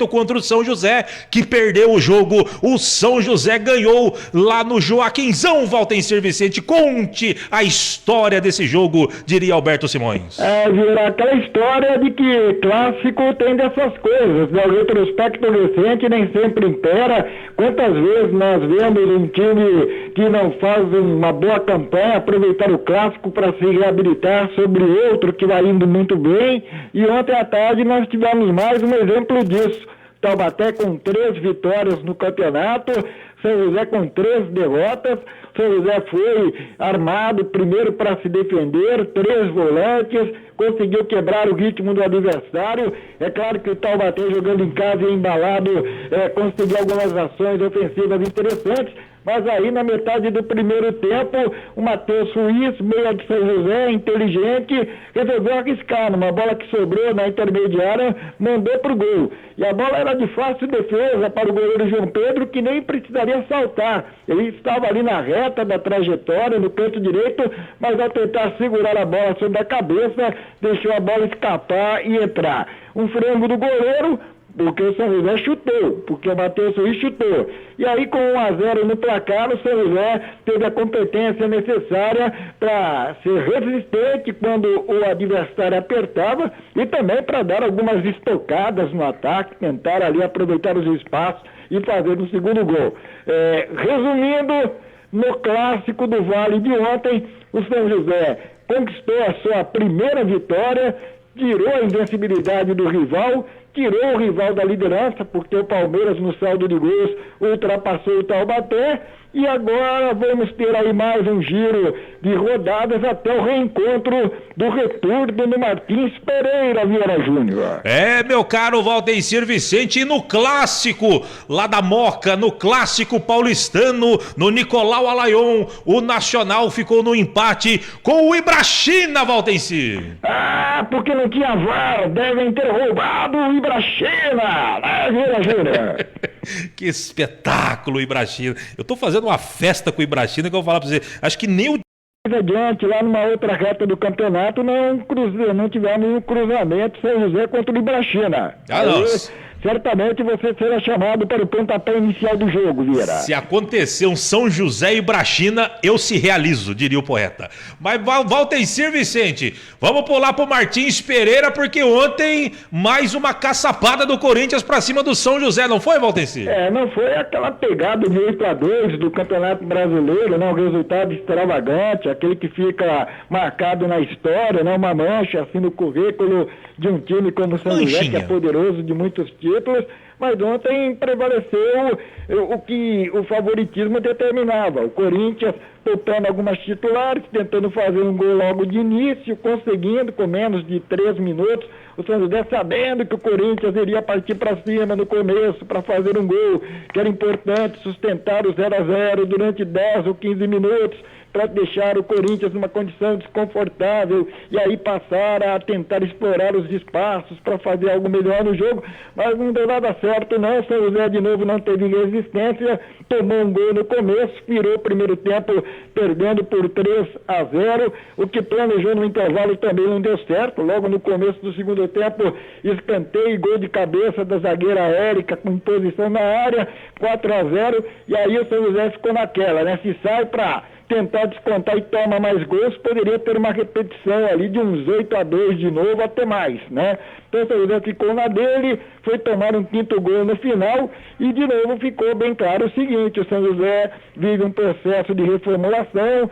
contra o São José, que perdeu o jogo. O São José ganhou lá no Joaquinzão, Valtencir Vicente. Conte a história desse jogo, diria Alberto Simões. Vira aquela história de que clássico tem dessas coisas, né? O retrospecto recente nem sempre impera. Quantas vezes nós vemos um time que não faz uma boa campanha aproveitar o clássico para se reabilitar sobre outro que vai indo muito bem, e ontem à tarde nós tivemos mais um exemplo disso. Taubaté com 3 vitórias no campeonato, São José com 3 derrotas. São José foi armado primeiro para se defender, 3 volantes, conseguiu quebrar o ritmo do adversário. É claro que o Taubaté, jogando em casa e embalado, conseguiu algumas ações ofensivas interessantes, mas aí na metade do primeiro tempo, o Matheus Suíço, meia de São José, inteligente, resolveu arriscar numa bola que sobrou na intermediária, mandou pro gol. E a bola era de fácil defesa para o goleiro João Pedro, que nem precisaria saltar. Ele estava ali na reta da trajetória, no canto direito, mas ao tentar segurar a bola sobre a cabeça, deixou a bola escapar e entrar. Um frango do goleiro, porque o São José chutou, porque o Matheus Suíço chutou. E aí, com 1-0 no placar, o São José teve a competência necessária para ser resistente quando o adversário apertava e também para dar algumas estocadas no ataque, tentar ali aproveitar os espaços e fazer o segundo gol. Resumindo, no clássico do Vale de ontem, o São José conquistou a sua primeira vitória, tirou a invencibilidade do rival, tirou o rival da liderança, porque o Palmeiras, no saldo de gols, ultrapassou o Taubaté, e agora vamos ter aí mais um giro de rodadas até o reencontro do retorno no Martins Pereira, Vieira Júnior. Meu caro Valtencir Vicente, e no clássico lá da Moca, no clássico paulistano, no Nicolau Alayon, o Nacional ficou no empate com o Ibrachina, Valtencir. Porque não tinha VAR, devem ter roubado o Ibrachina, né, Vieira Júnior? Que espetáculo, Ibrachina. Eu tô fazendo uma festa com o Ibrachina que eu vou falar pra você. Acho que nem o... Adiante, lá numa outra reta do campeonato, não tivemos um cruzamento São José contra o Ibrachina. Certamente você será chamado para o pontapé inicial do jogo, Vieira. Se acontecer um São José e Ibrachina, eu se realizo, diria o poeta. Mas Valtencir Vicente, vamos pular pro Martins Pereira, porque ontem mais uma caçapada do Corinthians pra cima do São José, não foi, Valtencir? Não foi aquela pegada de 8-2 do Campeonato Brasileiro, né? Um resultado extravagante, aquele que fica marcado na história, né? Uma mancha assim no currículo de um time como o São José, que é poderoso de muitos títulos, mas ontem prevaleceu o que o favoritismo determinava. O Corinthians poupando algumas titulares, tentando fazer um gol logo de início, conseguindo com menos de 3 minutos. O São José sabendo que o Corinthians iria partir para cima no começo para fazer um gol, que era importante sustentar o 0-0 durante 10 ou 15 minutos. para deixar o Corinthians numa condição desconfortável e aí passar a tentar explorar os espaços para fazer algo melhor no jogo, mas não deu nada certo não. O São José de novo não teve resistência, tomou um gol no começo, virou o primeiro tempo perdendo por 3-0, o que planejou no intervalo também não deu certo. Logo no começo do segundo tempo, escanteio e gol de cabeça da zagueira Érica com posição na área, 4-0, e aí o São José ficou naquela, né? Se sai para tentar descontar e toma mais gols, poderia ter uma repetição ali de uns 8-2 de novo, até mais, né? Então o São José ficou na dele, foi tomar um quinto gol no final e de novo ficou bem claro o seguinte: o São José vive um processo de reformulação,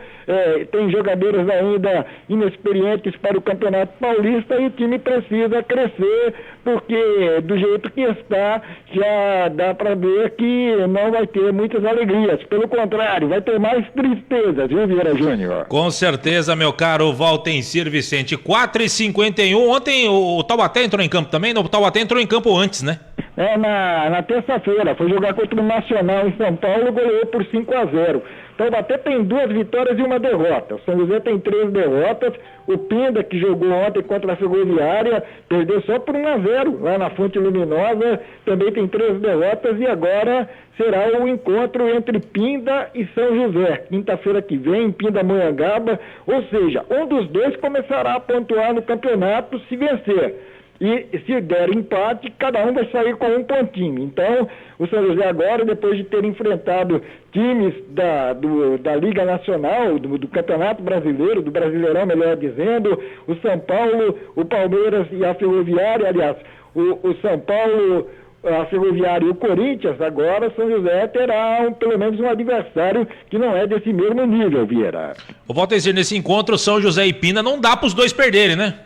tem jogadores ainda inexperientes para o Campeonato Paulista e o time precisa crescer, porque do jeito que está, já dá para ver que não vai ter muitas alegrias, pelo contrário, vai ter mais tristezas, viu, Vieira Júnior? Com certeza, meu caro Valtencir Vicente. 4h51, ontem o Taubaté entrou em campo também? Não, o Taubaté entrou em campo antes, né? Na terça-feira, foi jogar contra o Nacional em São Paulo, goleou por 5-0. Taubaté tem 2 vitórias e 1 derrota. O São José tem 3 derrotas. O Pinda, que jogou ontem contra a Ferroviária, perdeu só por 1-0 lá na Fonte Luminosa, também tem 3 derrotas e agora será o encontro entre Pinda e São José, quinta-feira que vem, em Pindamonhangaba, ou seja, um dos dois começará a pontuar no campeonato se vencer. E se der empate, cada um vai sair com um pontinho. Então, o São José agora, depois de ter enfrentado times da Liga Nacional, do Campeonato Brasileiro, do Brasileirão, melhor dizendo, o São Paulo, o Palmeiras e a Ferroviária, aliás, o São Paulo, a Ferroviária e o Corinthians, agora o São José terá pelo menos um adversário que não é desse mesmo nível, Vieira. O Valtencir, nesse encontro, São José e Pina, não dá para os dois perderem, né?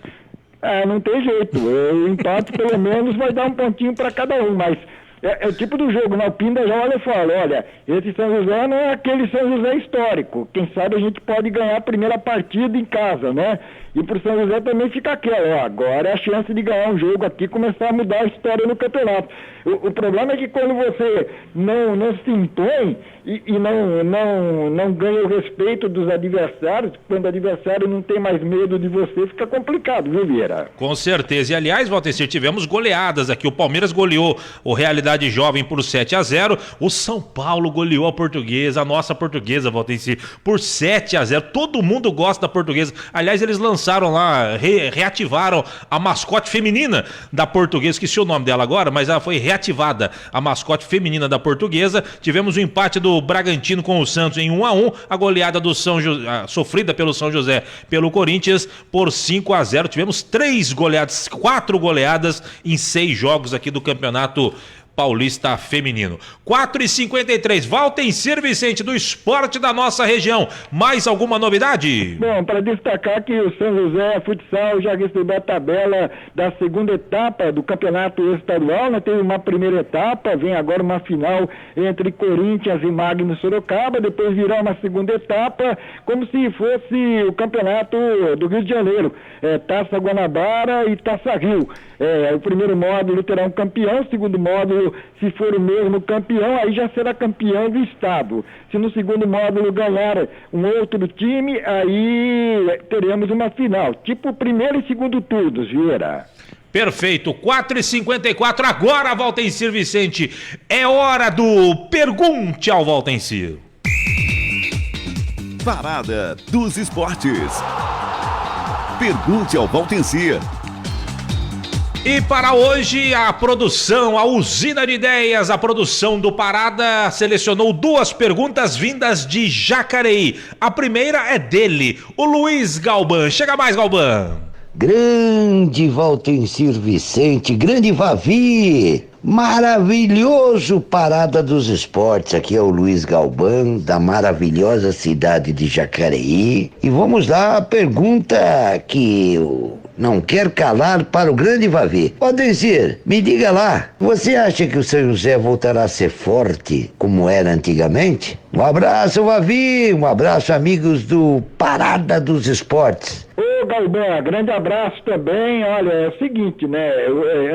Não tem jeito. O empate pelo menos vai dar um pontinho para cada um, mas é o tipo do jogo, né? O Pinda já olha e fala, olha, esse São José não é aquele São José histórico. Quem sabe a gente pode ganhar a primeira partida em casa, né? E pro São José também fica aquela, agora é a chance de ganhar um jogo aqui, começar a mudar a história no campeonato. O problema é que quando você não se impõe e não ganha o respeito dos adversários, quando o adversário não tem mais medo de você, fica complicado, viu, Vieira? Com certeza. E aliás, Valtencir, tivemos goleadas aqui. O Palmeiras goleou o Realidade Jovem por 7-0. O São Paulo goleou a Portuguesa, a nossa Portuguesa, Valtencir, por 7-0. Todo mundo gosta da Portuguesa. Aliás, eles lançaram lá, reativaram a mascote feminina da Portuguesa. Esqueci o nome dela agora, mas ela foi reativada, a mascote feminina da Portuguesa. Tivemos o empate do Bragantino com o Santos em 1-1, a goleada do São José, sofrida pelo São José pelo Corinthians por 5-0. Tivemos 4 goleadas em 6 jogos aqui do Campeonato Paulista Feminino. 4h53, Valtencir Vicente, do esporte da nossa região. Mais alguma novidade? Bom, para destacar que o São José Futsal já recebeu a tabela da segunda etapa do campeonato estadual, né? Teve uma primeira etapa, vem agora uma final entre Corinthians e Magno Sorocaba, depois virá uma segunda etapa, como se fosse o campeonato do Rio de Janeiro, Taça Guanabara e Taça Rio. O primeiro módulo terá um campeão, o segundo módulo, se for o mesmo campeão, aí já será campeão do estado. Se no segundo módulo ganhar um outro time, aí teremos uma final, tipo primeiro e segundo turnos, Vieira. Perfeito, 4h54, agora, Valtencir Vicente, é hora do Pergunte ao Valtencir. Parada dos Esportes. Pergunte ao Valtencir. E para hoje, a produção, a usina de ideias, a produção do Parada selecionou 2 perguntas vindas de Jacareí. A primeira é dele, o Luiz Galban. Chega mais, Galban. Grande Valtencir Vicente, grande Vavi, maravilhoso Parada dos Esportes. Aqui é o Luiz Galban, da maravilhosa cidade de Jacareí. E vamos lá, a pergunta que eu não quero calar para o grande Vavi. Valtencir, me diga lá, você acha que o São José voltará a ser forte como era antigamente? Um abraço, Vavi, um abraço, amigos do Parada dos Esportes. Ô, Ô Galban, grande abraço também. Olha, é o seguinte, né?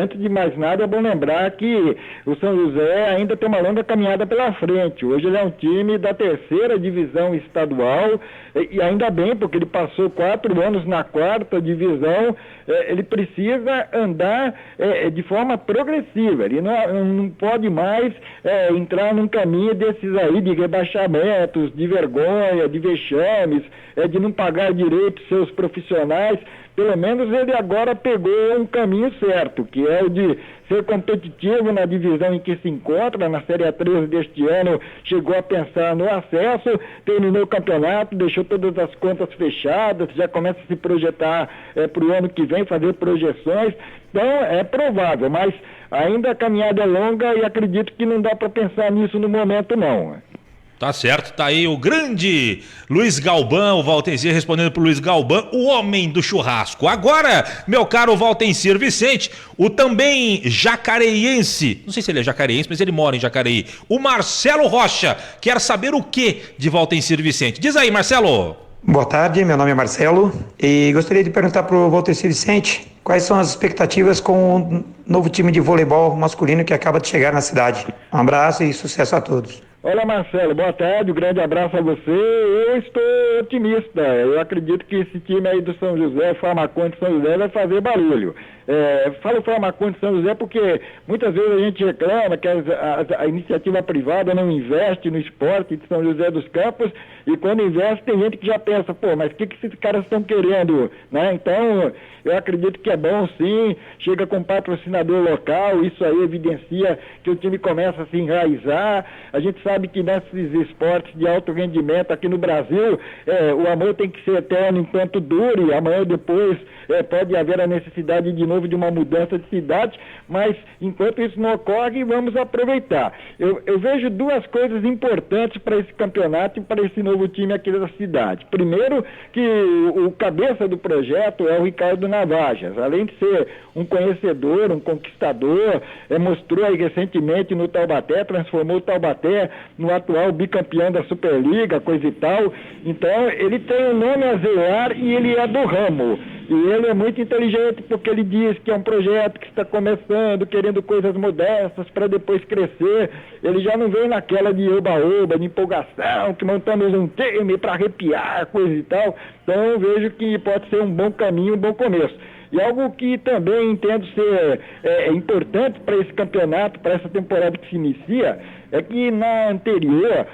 Antes de mais nada, é bom lembrar que o São José ainda tem uma longa caminhada pela frente. Hoje ele é um time da 3ª divisão estadual, e ainda bem, porque ele passou 4 anos na 4ª divisão. Ele precisa andar de forma progressiva. Ele não pode mais entrar num caminho desses aí de rebaixamentos, de vergonha, de vexames, de não pagar direito seus profissionais. Pelo menos ele agora pegou um caminho certo, que é o de ser competitivo na divisão em que se encontra. Na Série A3 deste ano chegou a pensar no acesso, terminou o campeonato, deixou todas as contas fechadas, já começa a se projetar para o ano que vem, fazer projeções. Então é provável, mas ainda a caminhada é longa e acredito que não dá para pensar nisso no momento não. Tá certo, tá aí o grande Luiz Galban, o Valtencir respondendo pro Luiz Galban, o homem do churrasco. Agora, meu caro Valtencir Vicente, o também jacareiense, não sei se ele é jacareiense, mas ele mora em Jacareí, o Marcelo Rocha, quer saber o que de Valtencir Vicente? Diz aí, Marcelo. Boa tarde, meu nome é Marcelo e gostaria de perguntar pro Valtencir Vicente quais são as expectativas com o novo time de voleibol masculino que acaba de chegar na cidade. Um abraço e sucesso a todos. Olá Marcelo, boa tarde, um grande abraço a você. Eu estou otimista, eu acredito que esse time aí do São José, Farmaconde São José, vai fazer barulho. Falo Farmaconde São José porque muitas vezes a gente reclama que a iniciativa privada não investe no esporte de São José dos Campos, e quando investe tem gente que já pensa, pô, mas o que esses caras estão querendo, né? Então eu acredito que é bom sim, chega com patrocinador local, isso aí evidencia que o time começa a se enraizar. A gente sabe que nesses esportes de alto rendimento aqui no Brasil, o amor tem que ser eterno enquanto dure, amanhã ou depois pode haver a necessidade de novo de uma mudança de cidade, mas enquanto isso não ocorre, vamos aproveitar. Eu vejo duas coisas importantes para esse campeonato e para esse novo time aqui da cidade. Primeiro, que o cabeça do projeto é o Ricardo Navajas. Além de ser um conhecedor, um conquistador, mostrou aí recentemente no Taubaté, transformou o Taubaté no atual bicampeão da Superliga, coisa e tal. Então, ele tem um nome a zelar e ele é do ramo. E ele é muito inteligente porque ele diz que é um projeto que está começando, querendo coisas modestas para depois crescer. Ele já não vem naquela de oba-oba, de empolgação, que montamos um time para arrepiar, coisa e tal. Então eu vejo que pode ser um bom caminho, um bom começo. E algo que também entendo ser importante para esse campeonato, para essa temporada que se inicia, é que na anterior,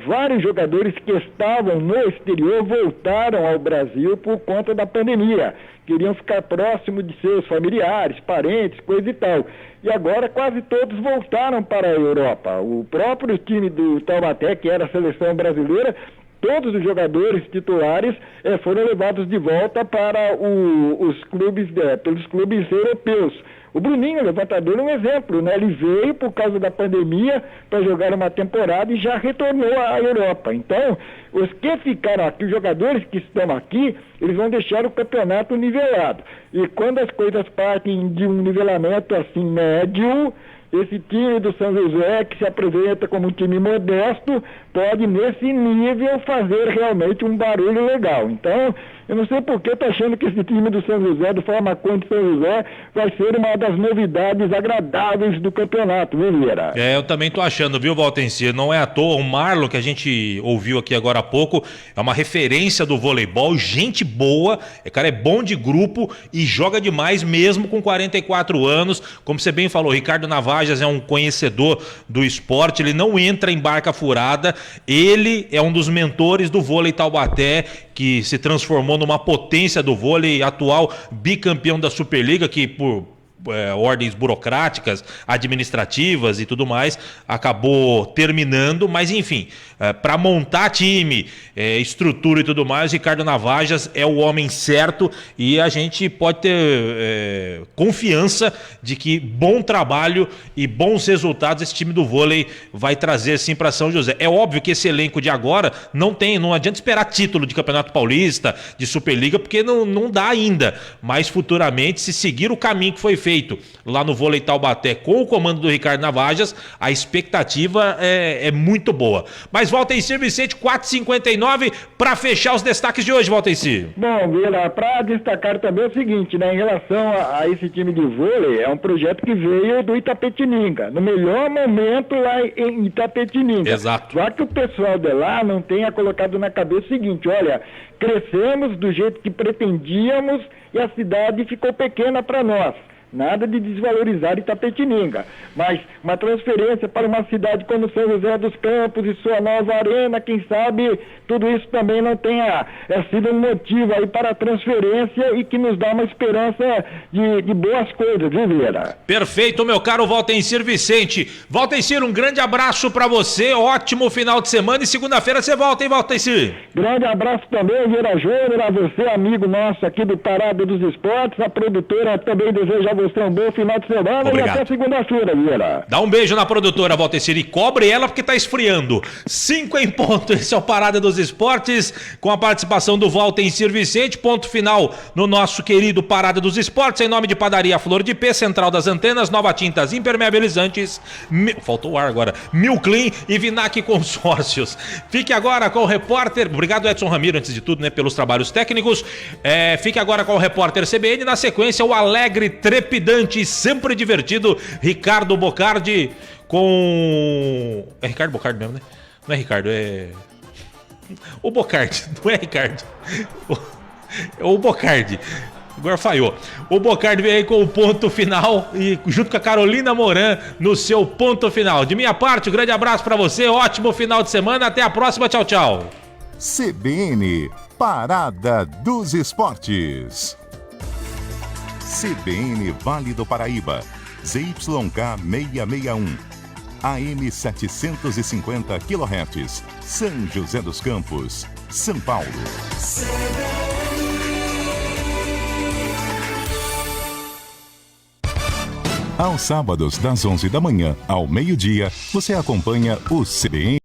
vários jogadores que estavam no exterior voltaram ao Brasil por conta da pandemia. Queriam ficar próximo de seus familiares, parentes, coisa e tal. E agora quase todos voltaram para a Europa. O próprio time do Taubaté, que era a seleção brasileira, todos os jogadores titulares foram levados de volta para os clubes, pelos clubes europeus. O Bruninho, o levantador, é um exemplo, né? Ele veio por causa da pandemia para jogar uma temporada e já retornou à Europa. Então, os que ficaram aqui, os jogadores que estão aqui, eles vão deixar o campeonato nivelado. E quando as coisas partem de um nivelamento assim médio, esse time do São José, que se apresenta como um time modesto, pode nesse nível fazer realmente um barulho legal. Então, eu não sei por que estou achando que esse time do São José, do Farmaconde São José, vai ser uma das novidades agradáveis do campeonato, viu, Vieira? Eu também estou achando, viu, Valtencir? Não é à toa, o Marlon, que a gente ouviu aqui agora há pouco, é uma referência do voleibol, gente boa, cara é bom de grupo e joga demais mesmo com 44 anos. Como você bem falou, Ricardo Navajas é um conhecedor do esporte, ele não entra em barca furada, ele é um dos mentores do vôlei Taubaté, que se transformou numa potência do vôlei, atual bicampeão da Superliga, que por ordens burocráticas, administrativas e tudo mais, acabou terminando, mas enfim, para montar time, estrutura e tudo mais, Ricardo Navajas é o homem certo e a gente pode ter confiança de que bom trabalho e bons resultados esse time do vôlei vai trazer sim para São José. É óbvio que esse elenco de agora não adianta esperar título de Campeonato Paulista, de Superliga, porque não dá ainda, mas futuramente, se seguir o caminho que foi feito feito lá no Vôlei Taubaté com o comando do Ricardo Navajas, a expectativa é muito boa. Mas Valtencir Vicente, 4h59 para fechar os destaques de hoje, Valtencir. Bom, Vila, para destacar também o seguinte, né, em relação a esse time de vôlei, é um projeto que veio do Itapetininga, no melhor momento lá em Itapetininga. Exato. Já que o pessoal de lá não tenha colocado na cabeça o seguinte, olha, crescemos do jeito que pretendíamos e a cidade ficou pequena para nós. Nada de desvalorizar Itapetininga, mas uma transferência para uma cidade como São José dos Campos e sua nova arena, quem sabe tudo isso também não tenha sido um motivo aí para a transferência e que nos dá uma esperança de boas coisas, viu, Vieira? Perfeito, meu caro Valtencir Vicente. Valtencir, um grande abraço para você, ótimo final de semana e segunda-feira você volta, hein, Valtencir? Grande abraço também, Vieira Júnior, a você, amigo nosso aqui do Parada dos Esportes, a produtora também deseja a você um bom final de semana. Obrigado. E até segunda-feira, Vieira. Dá um beijo na produtora, Valtencir, e cobre ela porque tá esfriando. 5 em ponto, esse é o Parada dos Esportes, com a participação do Valtencir Vicente, ponto final no nosso querido Parada dos Esportes, em nome de Padaria Flor de P, Central das Antenas, Nova Tintas Impermeabilizantes, faltou o ar agora, Milclean e Vinac Consórcios. Fique agora com o repórter, obrigado Edson Ramiro, antes de tudo, né, pelos trabalhos técnicos. Fique agora com o repórter CBN, na sequência o alegre, trepidante e sempre divertido Ricardo Bocardi com... É Ricardo Bocardi mesmo, né? Não é Ricardo, é... O Bocardi, não é Ricardo. O Bocardi. Agora falhou. O Bocardi veio aí com o ponto final e junto com a Carolina Moran no seu ponto final. De minha parte, um grande abraço pra você, ótimo final de semana, até a próxima, tchau, tchau. CBN, Parada dos Esportes. CBN Vale do Paraíba, ZYK 661, AM 750 kHz, São José dos Campos, São Paulo. Aos sábados, das 11 da manhã ao meio-dia, você acompanha o CBN